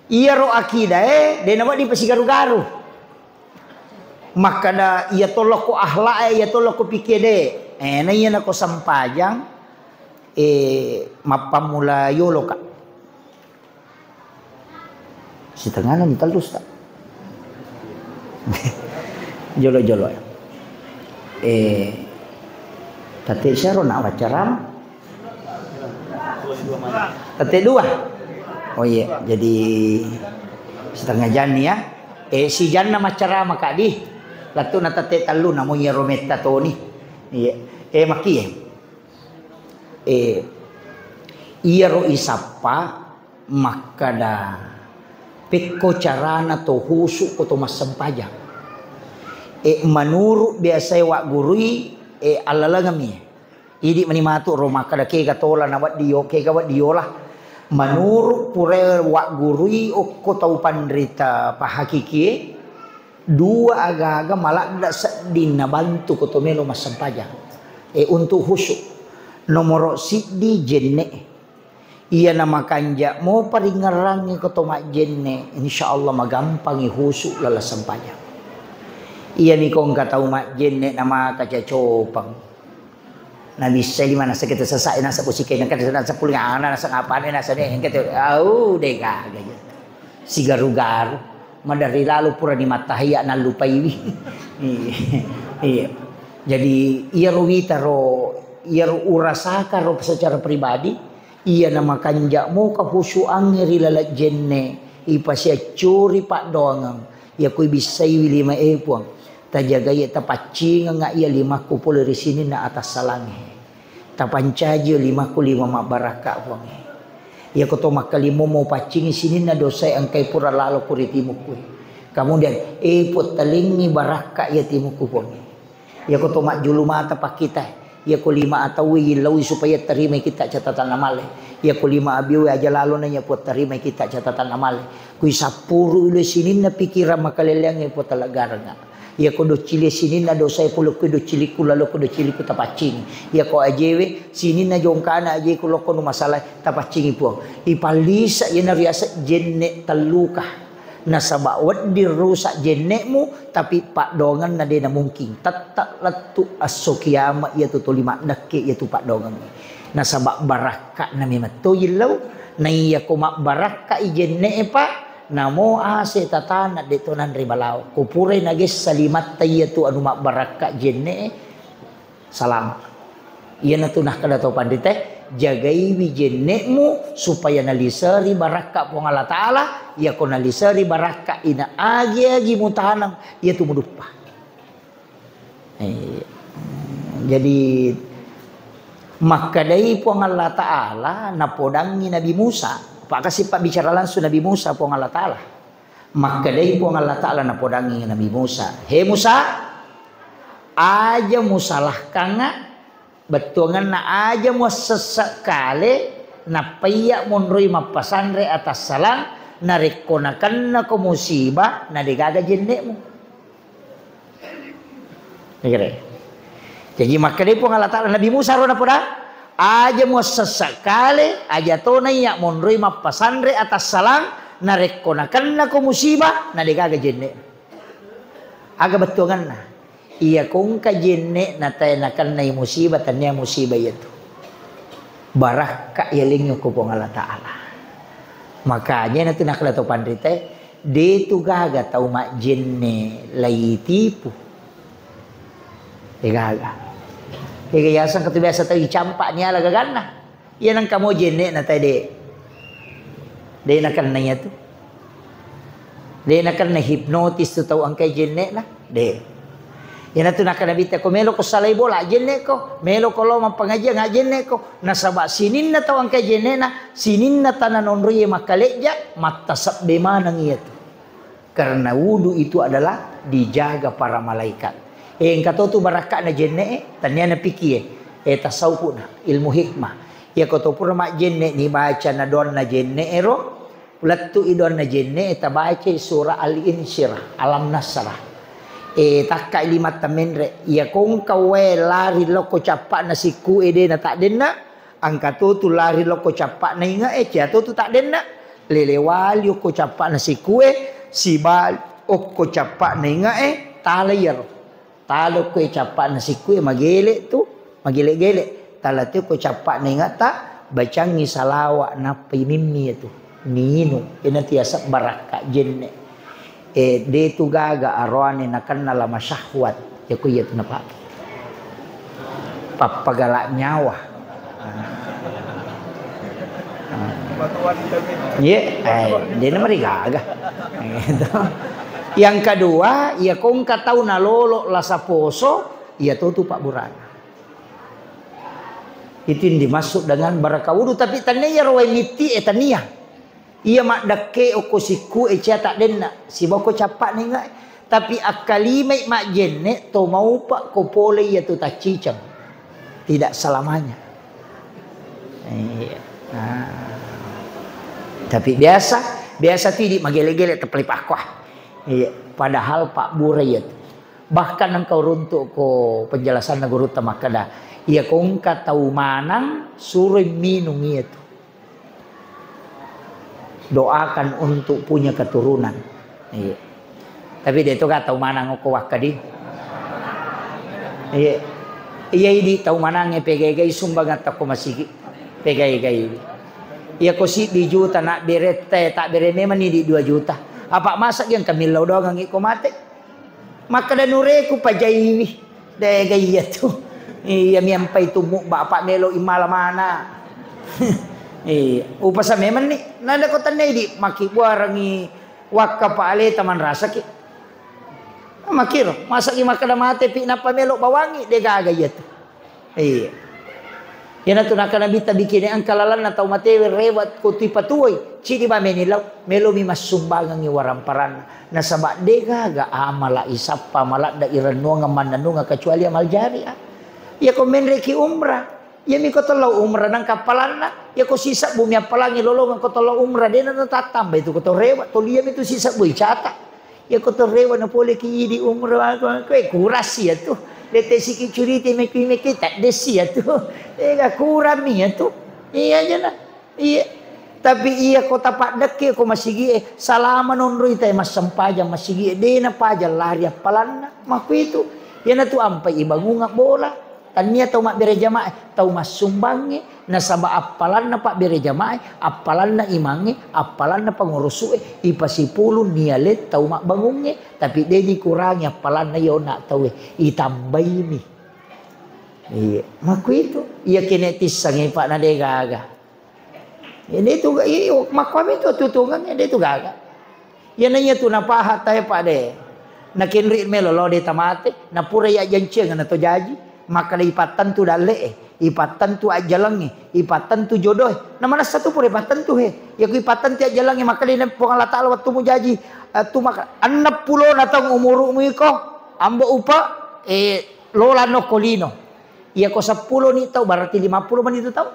Iya ro akidah dia nama di pasigaru-garu. Maka da ia tolok ko ahlak ia tolok ko pikir de. Na iya na ko sampajang mapamula yolo ka. Si tengah ni talus tak. Jolo-jolo. Tati syaro nak wacaram. Tati dua. Oh iya, jadi setengah jan ya. Si jan na macaram kadi. Latu na tati talu namo ya rometa to ni. Iya. Maki ya. Iya ro isapa makada peko carana to husu ko to masempajang manuru biasa wak gurui alalangami idi manimatu ro makada ke gatola na wat dio ke gawat diolah manuru pure wak gurui ko tau pandrita pahakiki dua aga-aga malak dak sedin na bantu ko to melo masempajang untuk husu. Nomor sidi jenne iya nama kanja mau paringarangi ko tomak jenne insyaallah magampangi husuk lala sempanya iya ni kong katau mak jenne nama kaca copang nabi sai mana sakit sesak nasa pusike nak kada nasa puling ana nasa ngapane nasa ne engke au dega gaya si garu-garu madari lalu pura di matahia na lupai iya jadi iya ruwita ro ia urasaka rob secara pribadi ia nama kanja mo ka husuang rilala jenne ipasia curi pak doangang ia kui bisai lima puang tajaga ia tapacing nga ia lima ku pole di sini na atas salange tapancaje lima ku lima mak baraka puang ia ko to makalimo mo pacing sini na dosa angkai pura lalo kuritimu ku kemudian put talingi baraka ia timuku puang ia ko to mak julu mata pakita ya ko lima atawi lawi supaya terima kita catatan amal ya ko lima abiu aja lalu nanya buat terima kita catatan amal kui sapuru le sini na pikiran makaleleng po talagaranga ya ko do cili sini na dosa pulo ko do cili ku lalu ko do cili ku tapacing ya ko ajewe sini na jongkana aje ko loko no masalah tapacing po ipalisa ya na riasa jenne taluka nasaba wad dirusak jennekmu tapi pak dongan na dena mungkin tatak latu asokiyama ya tu lima dake ya tu pak dongan nasaba baraka na memang to yilau na iya ko mak baraka ijenne pa namo ase tatana detonan ribalau kupure nagis salimat ya tu anu mak baraka jenne salam iya na tunah kada to pandite jagai wijennekmu supaya nalisari baraka po Allah Ta'ala ya ko nalisari baraka ina agi mutahanang ya tu mudupa jadi makadai po Allah Ta'ala napodangi Nabi Musa pak kasih pak bicara langsung Nabi Musa po Allah Ta'ala makadai po Allah Ta'ala napodangi Nabi Musa he Musa aja musalah kanga betungan na aja mau sesekali na paya monroi mapasandre atas salang narikonakan na ko musibah na digaga jennekmu. Jadi maka dia pun Allah Ta'ala Nabi Musa rona pada aja mau sesekali aja to na ya monroi mapasandre atas salang narikonakan na ko musibah na digaga jennek. Aga betungan na iya kung kajenne na tayo nakanay musibah tanya musibah itu baraka yaling ko pong Allah Ta'ala Makanya nanti nak tahu pandai teh, dia tu gaga tahu mak jenne lagi tipu. Dia gaga. Dia yasan kata biasa tahu campak ni ala gagana. Ia nang kamu jenne na tadi. Dia nak nanya tu. Dia nak hipnotis tu tahu angkai jenne lah. Dia. Yana tu nak nabita ko melo ko salay bola jenne ko melo ko lo mampangaja nga jenne ko nasaba sinin na tawang kay jenne na sinin na tanan onroye makaleja matasab de manang itu karena wudu itu adalah dijaga para malaikat yang kato tu baraka na jenne tanya na piki tasawuf na ilmu hikmah ya ko to pura mak jenne ni baca na don na jenne ero ulat tu idon na jenne ta baca surah al-insyirah alam nasrah takkai lima temenre ya kong kawe lari loko capak na siku ede na tak denna angka tu lari loko capak na inga jatuh tu tak denna lelewali ko capak na siku si bal ko capak na inga talayar talo ko capak na siku magele tu magele-gele talatu ko capak na inga ta bacangi salawa na pimimmi itu ninu ina tiasa baraka jenne de tu gaga arwani nakan nala masyahwat ya ku ya tu napa papagalak nyawa ye dia nama gaga yang kedua ya kong katau na lolo lasa poso ya tu Pak Burana itu yang dimasuk dengan baraka wudu tapi tanya rawai miti tania ia mak dake oko siku echa tak denna si boko capak ni ngai tapi akalime mak jenne to mau pak ko pole ya tu tak cicang tidak selamanya tapi biasa tidak magele-gele tepelipah kuah padahal Pak Burayat bahkan engkau runtuk ko penjelasan guru tamakada ia kong katau manang suruh minum itu doakan untuk punya keturunan. Iya. Tapi dia itu gak tahu mana ngoko wakadi. Iya. Iya ini tahu mana ngepegai sumbangan tak masih pegai. Iya kosi di juta nak berete tak bereme mani di 2 juta. Apa masak yang kami lau doang ngiko mate. Maka dan nureku pajai deh gaya tu. Iya miampai tumuk bapak melo imala mana. Upasa memang nih nada kota nih maki buarangi wakka paale taman rasa ki makiro masaki makada mate pi napa melok bawangi de gaga yatu yana tu nakana bita bikin ang kalalan na tau mate rewat ko ti patuoy cidi ba menilaw melo mi masumbangan ni waramparan na saba de gaga amala isapa malak da irano nga mananu nga kecuali amal jari ya ko menreki umrah ya mi ko tolo umrah nang kapalan na ya ko sisa bumi apalangi lolo ko tolo umrah de na tatamba itu ko to rewa to liam itu sisa boy cata ya ko to rewa na pole ki di umrah ko kurasi ya tu lete siki curite me tak desi ya tu ga kurami ya tu iya aja na iya tapi iya ko tapak deke ko masigi salaman onro ita mas sampaja masigi de na paja lari apalan na maku itu ya na tu ampai ibangunga bola tania tau mak bere jamaah tau mas sumbangi nasaba apalan na pak bere jamaah apalan na imangi apalan na pengurusu ipasipulu nialet tau mak bangungi tapi dia dikurangi apalan na yo nak tau itambay ni iya maku itu iya kinetis sangi pak na de gaga ini tu makwami tu tutungan dia tu gaga ya nanya tu napahat tayo pak de nakinri melolo de tamate napura ya janceng na to jaji maka ipatan tu dale ipatan tu ajalangi ipatan tu jodoh na mana satu pun ipatan tu ya ku ipatan ti ajalangi maka di Allah taala waktu mu jaji tu maka 60 natang umurumu iko ambo upa lola no kolino ya ko 10 ni tau berarti 50 menit tu tau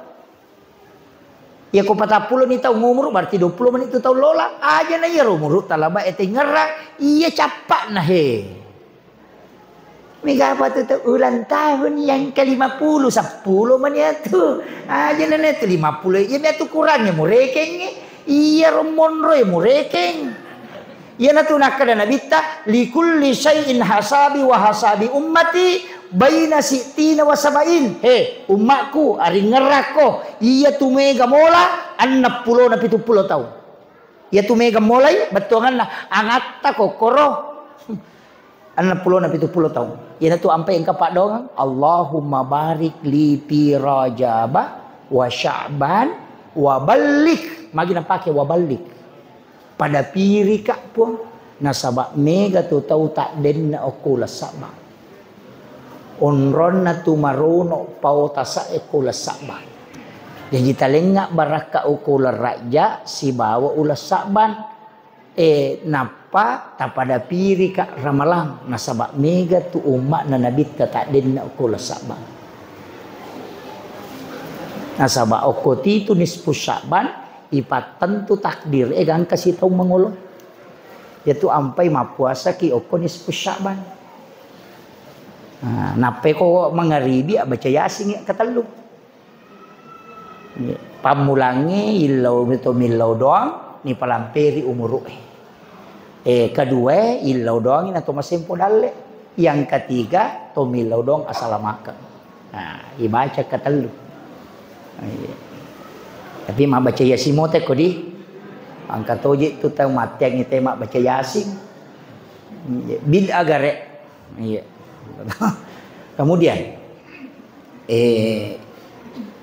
ya ko 40 ni tau umur berarti 20 menit tu tau lola aja na ya umur talaba ete ngera iya capak nah Mega apa tu ulang tahun yang ke-50 10 menit tu. Aja nenek tu 50. Ya dia tu kurangnya murekeng. Iya romonro ya murekeng. Ya na tu nakada nabita likulli syai'in hasabi wa hasabi ummati baina sitina wa sabain. Umatku ari ngerako iya tu mega mola 60 na 70 tahun. Ya tu mega mulai betul kan angat ta kokoro. Anak 10 na 70 tahun. Ya tu ampai engka pak dong. Allahumma barik li fi Rajab wa Sya'ban wa balik. Magi na pake wa balik. Pada piri kak pun nasabak mega tu tahu tak den na okula sabak. Onron na tu marono pau tasa ekula sabak. Jadi talengak baraka ukula raja si bawa ulas saban. Napa tapada piri kak ramalang nasabak mega tu umat na nabi tak den na ukula saban. Nasabak okoti tu nisfu saban ipat tentu takdir gan kasih tahu mengulo. Yaitu ampai mapuasa ki oko nisfu saban. Nape ko mangaribi baca yasin katelu. Pamulangi ilau itu milau doang ni palamperi umur kedua ilau doang ini atau masih podale. Yang ketiga to milau doang asalamakan. Ibaca katelu. Tapi mak baca yasin mo te ko di angkat toje tu tahu matiang ni tema baca yasin. Bid agare. Iya. Kemudian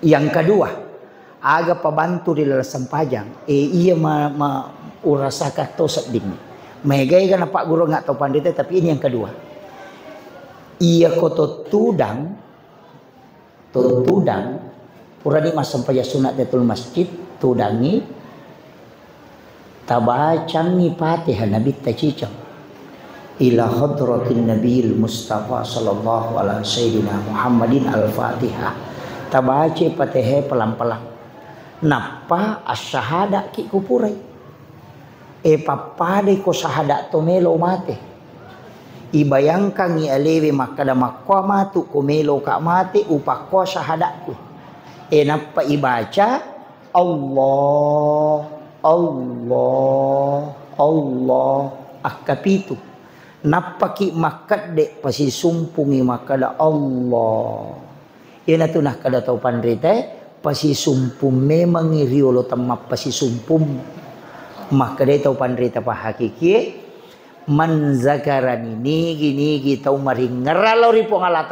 yang kedua aga pabantu di dalam sempajang iya urasaka tosat dini megai kan pak guru nggak tahu pandita tapi ini yang kedua iya koto tudang purani mas sempajang sunat datul masjid tudangi tabacangi Fatihah nabi tacicang ila hadratin nabiyil mustafa sallallahu alaihi sayyidina Muhammadin al-Fatihah tabaca Fatihah pelan-pelan napa asyhada ki kupurai papade ko syahada to melo mate ibayangkan ni alewe makada makwa matu ko melo ka mate upakwa syahada ku napa ibaca Allah akapitu napa ki makat dek pasi sumpungi makada Allah ina tu nak kada tau pandrite pasi sumpum memang iriolo temap pasi sumpum maka dia tahu pandrita pa hakiki man zakarani nigi tahu mari ngeralo ri pong Allah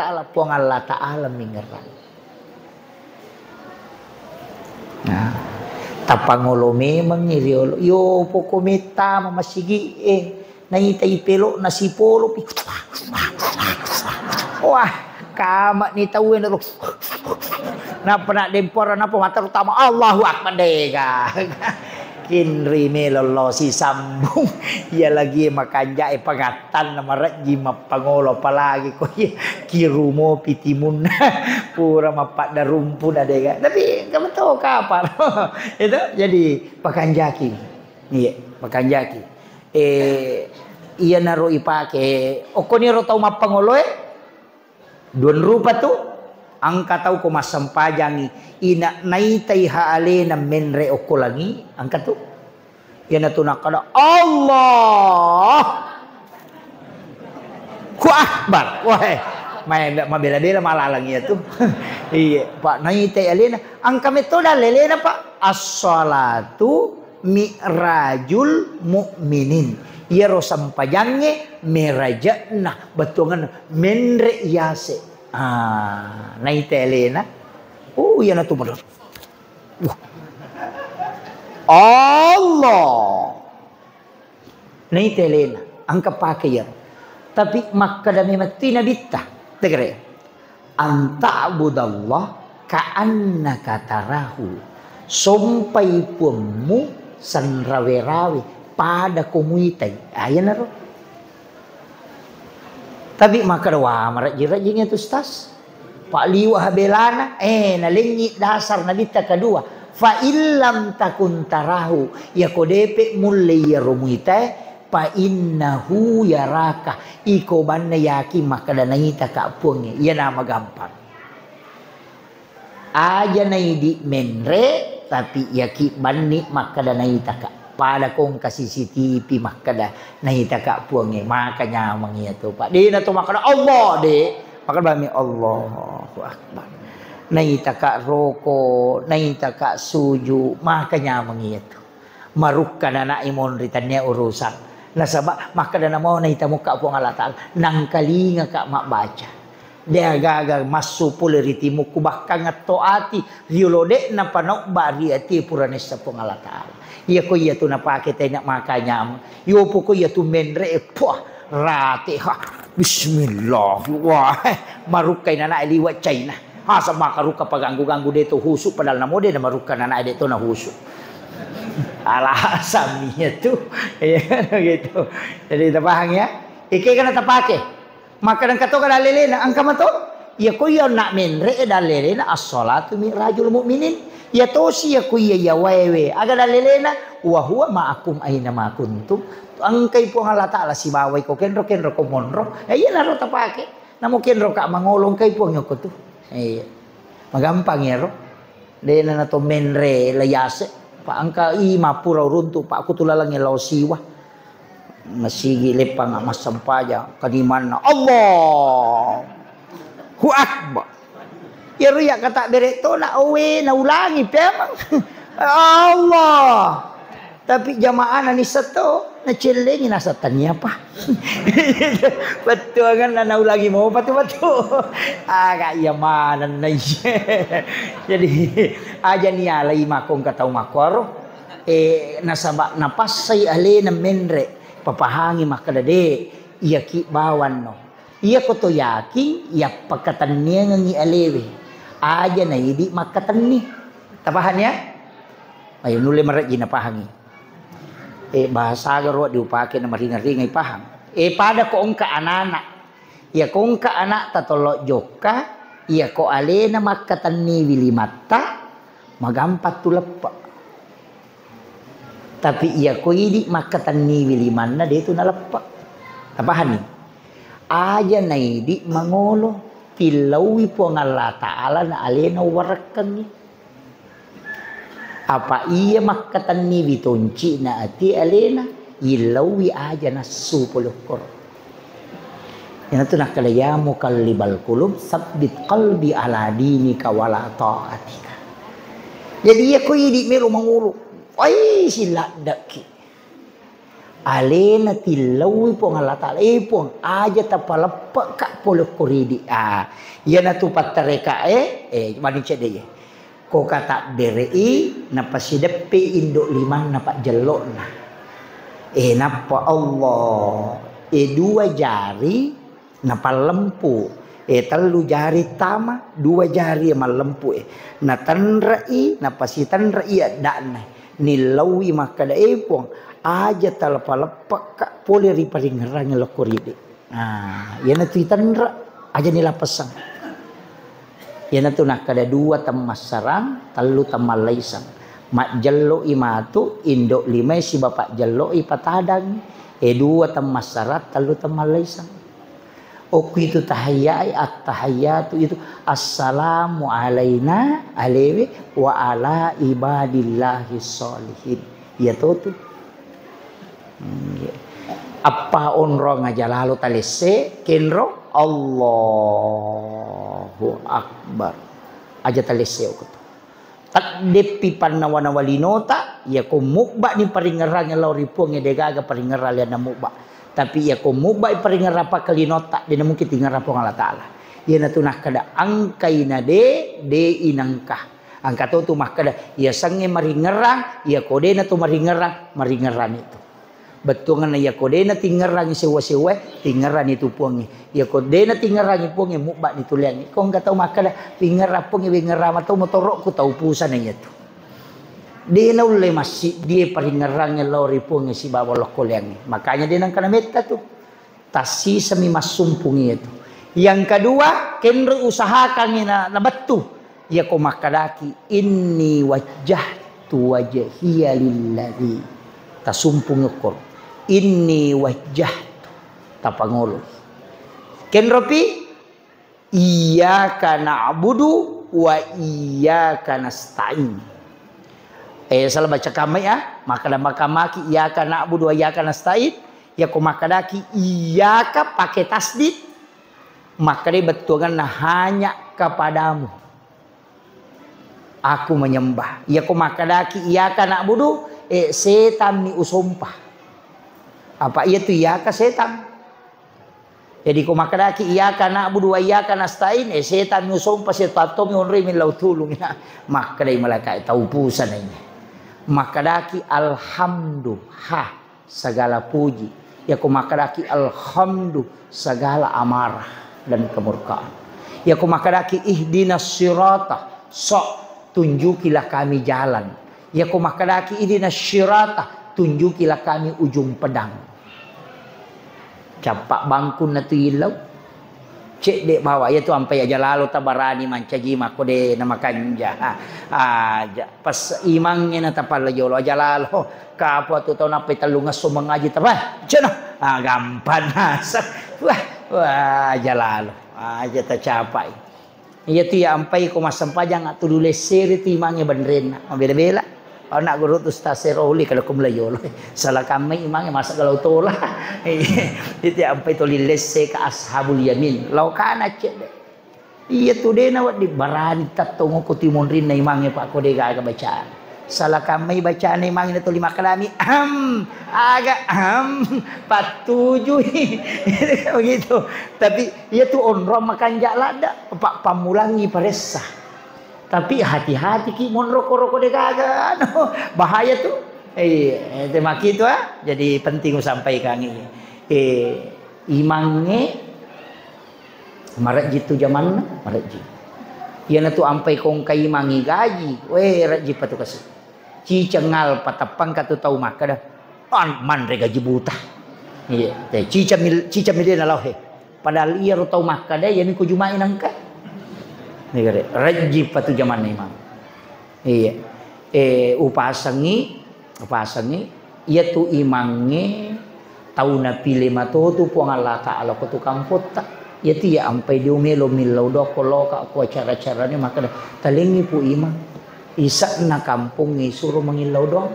Ta'ala mingeral. Nah tapangolo memang iriolo yo poko meta mamasigi naitay pelo nasipolo wah kama ni tawin na napa nak dempor napa mata utama Allahu Akbar dega kinri melolo si sambung ya lagi makanja pangatan nama raji mapangolo palagi ko kirumo pitimun pura mapak darumpun adega tapi kamu tahu kapan itu jadi pakanjaki iya pakanjaki iya naro ipake okoni ro tau mapangolo Duan rupa tu angka tahu ko masampajangi ina naitai haale na menre okolangi angka tu yana tu nakada Allah ku akbar wah may mabela-bela malalang iya tu iya pak naitai alena angka metoda lelena pak as-salatu mi'rajul mu'minin iya ro sampajange merajana betungan menre yase naitelena iya na tu benar Allah naitelena angka pakai ya tapi makadami mati nabita tegere anta budallah ka'annaka tarahu sompai pumu sanrawe-rawe pada komunitai ayan naro tapi maka wah marajirajingnya tu stas pak liwa habelana nalengi dasar nabita kedua fa illam takun tarahu ya kodepe mulai ya romuita pa innahu yaraka iko banna yaki maka danangita ka puange ya nama gampang aja nai di menre tapi yaki banni maka danangita ka pada kong kasih CCTV makada nahita ka puange makanya mangiya to pak di na to makada Allah de makada bami Allahu Akbar nahita ka roko nahita ka suju makanya mangiya to Marukan anak imon ritannya urusan. Nasabak maka dana mau na ita muka po Allah Ta'ala. Nang kalinga ka mak baca. Dia gagal masuk pula ritimu kubahkan ngatoati. Riolode na panok bari ati puranesa po Allah Ta'ala. Iya ko iya tu napake tayo nak makanya. Iyo po ko iya tu menre puah rati ha. Bismillah. Wah, marukay na na liwat China. Ha sa makaruka paganggu-ganggu dito husuk padahal namo dia na maruka na na dito na husuk. Alasannya tuh ya gitu. Jadi tapahang ya. Iki kana tapake. Maka dan kato kada lelena angka mato. Ya ko ya nak menre dalelena as-salatu mirajul mu'minin. Ya tosi ya ko ya wewe. Aga dalelena wa huwa ma'akum aina ma kuntum. Angkay po Allah Ta'ala si baway ko kenro ko monro. Iya naro tapake. Namo kenro ka mangolong kay po nyoko tu. Iya. Magampang ya ro. Dena na to menre layase. Pak angka mapura runtuh pak aku tulalang yang lau siwa masigi lepang mas sampaja kadiman Allah hu akbar ya ruya kata derek to na owe na ulangi pemang Allah tapi jamaah nani seto na celengin asatannya apa betul kan na ulangi mau betul agak yamanan na jadi aja ni alai makong katau makor nasaba napasay ale na menre papahangi makadade iya ki bawan no iya ko to yaki iya pakatan niya ngi alewe aja na idi makatan ni tapahan ya ayo nule maraji na pahangi bahasa garo diupake na maringar-ringai paham pada ko ka anak ya ko ka anak tatolo joka iya ko ale na makatan ni wilimata magampat tulepa tapi iya ko idi makatan ni wiliman na dito nalepa tapahan ni aja na idi mangolo tilawi po ng Allah Ta'ala na ale na warakan ni apa iya makatan ni bitonci na ati alena ilawi aja na supulukor. Yan ito nakalayamu kalibal kulub sabbit qalbi ala dinika wala ta'atika. Jadi iya ko hindi meron manguro. Ay sila daki. Alena tilawi po ng Allah Ta'ala. Po aja tapalapa ka pulukoridi. Yan na ito patareka manin siya daya. Ko kata derei napasidepi induk liman napak jelok na napa Allah dua jari napa lempu telu jari tama dua jari malempu na tanrai napasitan rai dakna nilawi makada pong aja talapa-lepak kak pole riparing ngerang lokoride yana tuitan aja nilapasang. Yan tu nak kada dua temas sarang, telu temalaisang. Mak jello imatu, indok lima si bapak jello ipatadang. Dua temas sarat, telu temalaisang. Oku itu tahiyai at-tahiyatu itu assalamu alaina alewi wa ala ibadillahi sholihin. Ya tu. Apa onro ngaja lalu talese kenro Allahu akbar aja taleseo ko to takdepi pannawana walinota ya ko mukba ni paringerang law ripong edegaga paringeral na mukba tapi ya ko mukba paringera pa kalinota di mungkin tingara po Allah Ta'ala ya na tunah kada angkay na de inangka angka to mah kada ya sange maringerang ya ko de na to maringeran itu betul nga ya ko de na tingarang sewa-sewa tingaran itu puangi ya ko de na tingarang puangi mukba ditulian ko nga taw makada tingara puangi bingara mataw motorok ko taw pusan na ito de na ulay masih dia paringarang lori puangi si bawalok kuliang makanya de nang kanameta tu tasi sami masumpungi itu yang kedua kenro usahakan na batu ya ko makadaki inni wajjahtu wajhiya lillazi tasumpung ukor inni wajjahtu tapangolo kenropi iyyaka na'budu wa iyyaka nasta'in salah baca kami ya maka makamaki iyyaka na'budu wa iyyaka nasta'in ya ko makadaki iyyaka pakai tasdid maka dia betulkan hanya kepadamu aku menyembah ya ko makadaki iyyaka na'budu setan ni usumpah. Apa iya tu iya ka setan. Jadi kung makadaki iya ka na'budu wa iya ka nasta'in, setan ni usumpah si tatom yung rin min lautulong na. Makaday malaka taupusan na niya. Makadaki alhamdulillah segala puji. Ya kung makadaki alhamdulillah segala amarah dan kemurkaan. Ya kung makadaki ihdinas sirata, sok tunjukilah kami jalan. Ya kung makadaki ihdinas sirata, tunjukilah kami ujung pedang. Capak bangkun na tu ilaw. Cek dek bawa ya tu ampai aja lalu tabarani mancaji makode nama kanja. Pas imangnya na tapal jolo aja lalu kapo tu tau napai talunga sumengaji tabah. Cina gampang nasa. Wah aja lalu aja tercapai. Iya tu ya ampai ko masampajang atu dule seri tu imangnya benerin. Beda-beda. Oh nak guru tu staseroli kalau kum layo salah kami imangnya masak kalau tola. Itu ampai tu lilese ke ashabul yamin. Lau kana cek deh. Iya tu deh nawat di barani tatongo ko timonrin na imangnya pak ko deh agak bacaan. Salah kami bacaan imangnya tu 5 kalami. Agak 47 begitu. Tapi iya tu onro makan jalada pak pamulangi paresah. Tapi hati-hati ki mon rokok-rokok deh kagak. Bahaya tuh. Temaki itu jadi penting sampaikan ini. Imangnya marak jitu zaman marak ji. Iana tu ampai kong kai mangi gaji. Weh rak ji patu kasih. Ci cengal patapang katu tau maka dah. Man re gaji buta. Iya, cica milih nalau he. Padahal ia tau maka dah yani ku jumain angka. Negara rajib patu zaman imam. Iya. Upasangi ia tu imangnya tahu na pilih mato tu puang Allah Ta'ala ko tu kampota. Ia tu ya ampai dia melo do ko ka ko acara-acara ni maka talingi pu imam. Isa na kampung ni suruh mengilau dong.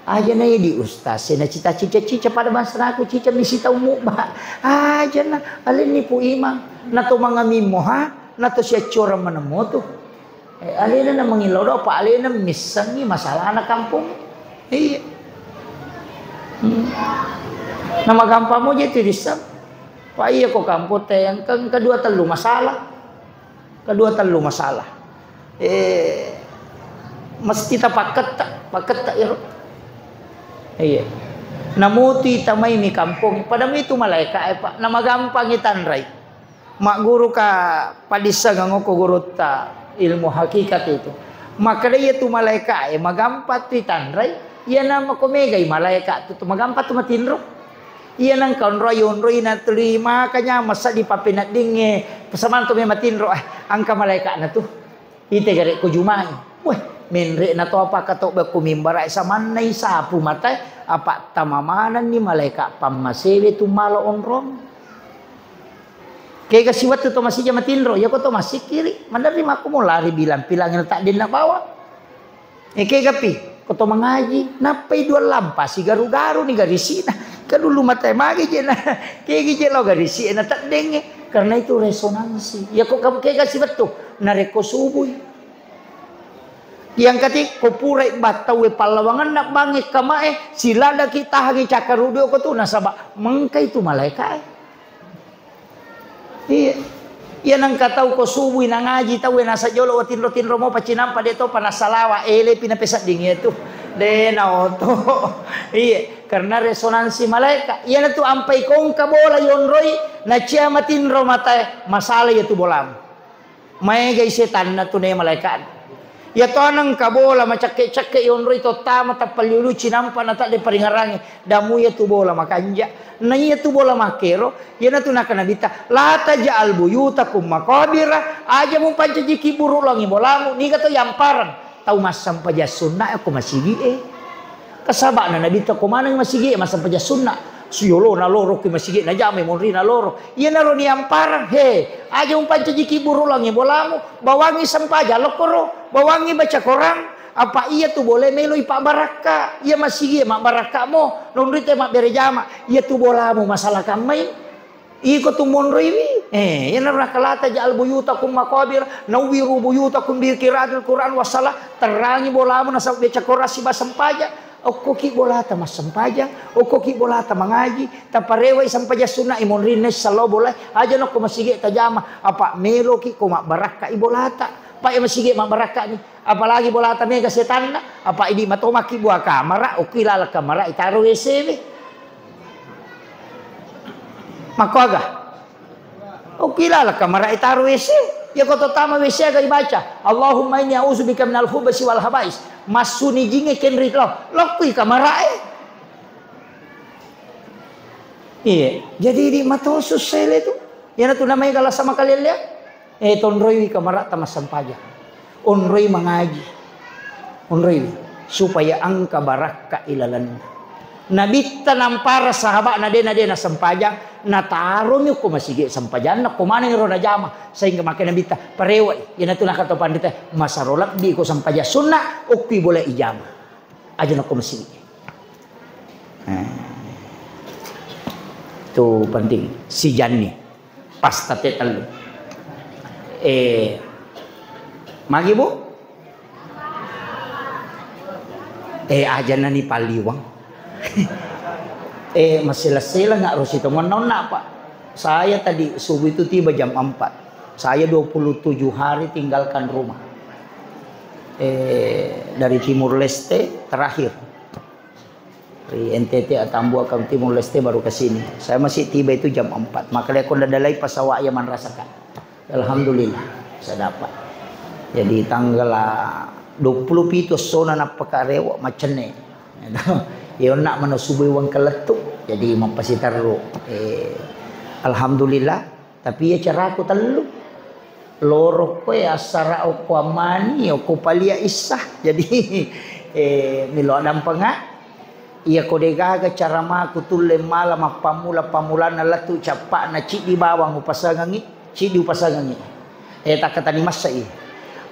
Aja na di ustaz na cita-cita pada masa aku cica misi tau mubah. Aja na alin ni pu imam na to mga mimo ha. Nato siya cura menemu tuh. Alina na mengilau do pa alina misangi masalah anak kampung. Iya. Nama gampang mo jadi risam. Pa iya ko kampung teh yang kedua telu masalah. Mesti ta paket tak iro. Iya. Namuti tamay mi kampung. Padam itu malaikat pak. Nama gampang itanray. Mak guru ka padisa ngoko guru ta ilmu hakikat itu. Maka dia tu malaikat magampat ti tanray. Ia nama ko megay malaikat tu magampat tu matinro. Ia nang kaun royon na terima kanya masa di papinat dinge pesaman tu matinro angka malaikat na tu. Ite gare ko jumai. Weh menre na to apa kato ba kumimbara sa manay sapu matay apa tamamanan ni malaikat pamasele tu malo onrong. Kaya kasi waktu to masih jama tinro, ya ko to masih kiri. Menerima aku mau lari bilang pilangin tak din nak bawa. Kaya gapi, ko to mengaji, napai dua lampas si garu-garu ni garisina. Kan dulu mata magi je na. Kaya gije lo garisina tak denge karena itu resonansi. Ya ko kaya kasi waktu nareko subuh. Yang kati ko purai batawe palawangan nak bangik kamae silada kita hangi cakarudo ko tu nasaba mengkai tu malaikat. Iya, iya nang katau ko subuh nang ngaji tahu nasa jolo tinro mo pacinampa deto panasalawa ele pinapesat dingin itu dena oto. Iya, karena resonansi malaikat. Iya na tu ampai kong kabola yonroi na cia matinro mata masalah itu bolam. Mai guys setan na tu ne malaikat. Ya to nang kabola macake-cake yonroi to tama tapaliulu cinampa na tak de paringarangi damu ya tu bola makanja. Na iya tu bola makero, ya na tu nakanabita. La taj'al buyutakum maqabira, aja mo pancajiki buru langi bolamu. Ni kato yamparan. Tau masam paja sunnah aku masigi Kasaba na nabita ko manang masigi masam paja sunnah. Suyolo na loro ki masigi na jame monri na loro. Iya na ro ni yamparan. He, aja mo pancajiki buru langi bolamu. Bawangi sampaja lokoro, bawangi baca Quran. Apa iya tu boleh melo ipak baraka. Iya masih iya mak baraka mo. Nondri te mak berejama. Iya tu bola mo masalah kamay. Iko tu monro ini. Ya narah kalata ja'al buyutakum maqabir. Nawiru buyutakum bi qiraatil Quran wasalah. Terangi bola mo nasa baca Quran si basampaja. Okoki bolata mas sempajang, okoki bolata mengaji, taparewa sampaja sunna imon rines salo boleh, aja no ko masige tajama, apa melo ki ko mak baraka ibolata, pa masige mak baraka ni, apalagi bolata mega setan apa ini matomaki buah kamera, okilala kamera itaruh WC. Makoga, okilala kamera itaruh WC. Ya kau tama WC agak dibaca. Allahumma inni a'udzubika minal khubuthi wal habais. Masuni jinge kenri lo. Lokui kamarae. Iya. Jadi di matosus sele tu. Yana tu namanya kalau sama kalian lihat. Tonroi kamara tamas sampaja. Onroi mengaji. Onroi supaya angka baraka ilalan. Nabi tanam para sahabat nade na sampajang na taruh ko masige sampajan na kumana ngiro na jama sehingga makin nabi ta parewa yan tu nakata pandita masarolak di ko sampaja sunna ukti boleh ijama aja na ko masige. Itu penting si Janni pasta tetal magi bu aja na ni paliwang. Masih nggak harus itu menona pak. Saya tadi subuh itu tiba jam 4. Saya 27 hari tinggalkan rumah. Dari Timur Leste terakhir. Dari NTT Atambua ke Timur Leste baru ke sini. Saya masih tiba itu jam 4. Makanya aku dadalai pasawak yaman rasakan. Alhamdulillah saya dapat. Jadi tanggal 20 itu sona napakarewa macene. Ya nak mana subuh wang keletuk jadi mampasitaru alhamdulillah tapi ya cara aku telu loro ko ya asara ko amani ko palia isah jadi milo adam penga iya ko degaga cara ma aku tulle malam pamula latu capak na ci di bawang upasangangi ci di upasangangi tak kata ni masa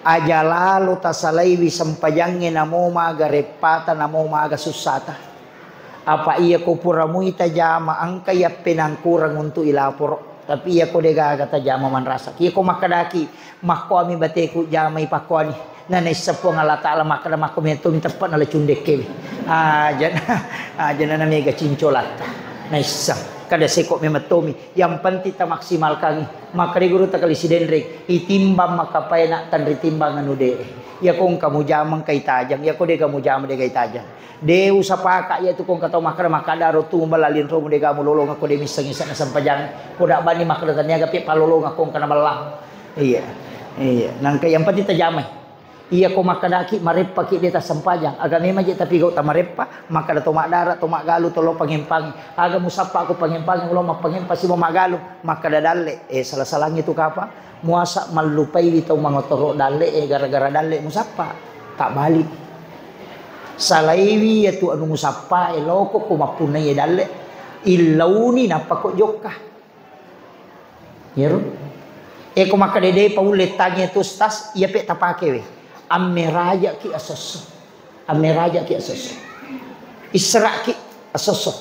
aja lalu tasalaiwi sampajangnya namo maga repata namo maga susata. Apa iya ko puramu itajama angka ya penangkurang untuk ilapor tapi iya ko dega kata jama man rasa iya ko makadaki makko ami bateku jama ipakoni nanay sapo ngala taala makada makko meto tepat ala cundeke aja na mega cincolat naisa kada seko mematomi yang penting ta maksimal kami maka guru ta kali sidenrek itimbang makapay na tan ritimbangan ude ya kong kamu jamang kay tajang ya ko de kamu jamang de kay tajang de usapaka ya tu kong kataw makada ro tu malalin ro de kamu lolong ako de misang isa na sampajang ko da bani makada tanya gapi palolong akong kana malang iya nang kay yang penting ta jamay iya ko makadaki marepa ki deta sampajang aga memang je tapi gau ta marepa makada to makdara to magalu to lo pangimpang aga musapa ako pangimpang ulo mapangimpa si mo magalu makada dalle salah-salahnya tu kapa muasa malupai bitaw mga toro dalle gara-gara dalle musapa tak balik salaiwi yatu anu musapa loko kumapunay dalle ilauni napako jokka yero ko makadede paulit tanya tu stas iya pe tapake we ameraja ki asoso isra ki asoso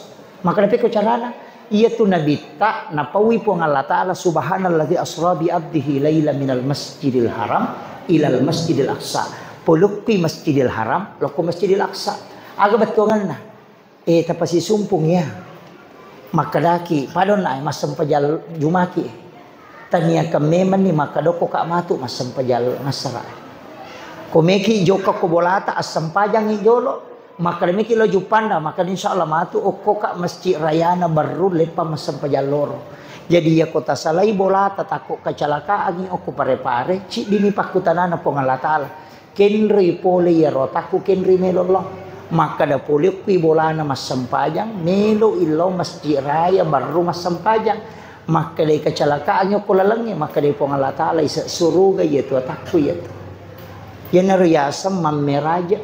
maka dapat ko carana iya tu nabita napawi po ng Allah Ta'ala subhanalladzi asra bi abdihi laila minal masjidil haram ilal masjidil aqsa pulukki masjidil haram loko masjidil aqsa aga batongan na tapasi sumpung ya makadaki padon na masam pajal jumaki tania kameman ni makadoko ka matu masam pajal nasara komeki joka ko bolata asam pajang ijolo maka demiki lo jupanda maka insyaallah matu okko ka masjid rayana baru lepa masam pajaloro jadi ya kota salai bolata takut kecelakaan okko pare-pare ci dini pakutanana po ngala taala kenri pole ya rotaku kenri melolo maka da pole kui bolana masam pajang melo ilo masjid raya baru masam pajang maka de kecelakaan okko lalangnya maka de po ngala taala isa suruga yetu takku yetu yan nariyasam mameraja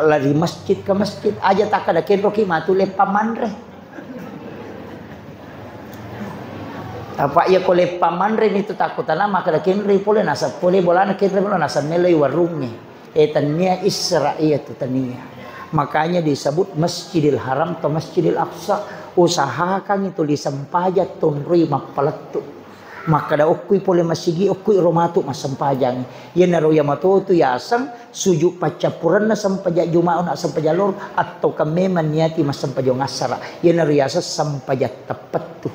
lari masjid ke masjid aja tak ada kenro ki matu le pamanre apa ya kole pamanre itu takutana maka da kenri pole nasa pole bolana kenri pole nasa meloi warungnya tania Israel itu tania makanya disebut Masjidil Haram atau Masjidil Aqsa usahakan itu disempajat tunri mapaletu maka da ukui pole masigi ukui romatu masampajang yan naro yamatutu yasang suju pacapuran na sampaja jumaon na sampaja lor atau kami maniati masampajong asara yan naro yasa sampaja tepat tuh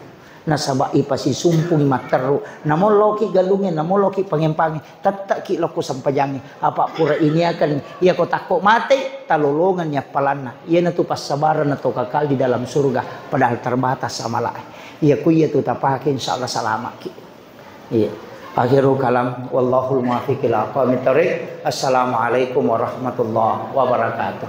nasaba ipasi sumpung materu namo loki galungin namo loki pangempangin tatak ki loko sampajangi apa pura ini akan ia ko takut mati talolongannya palana ia na tu pasabaran atau kakal di dalam surga padahal terbatas amalah ia ku ia tu tapakin insyaallah selamat ki iya akhirul kalam wallahul muwaffiq ila aqwamit thoriq assalamualaikum warahmatullahi wabarakatuh.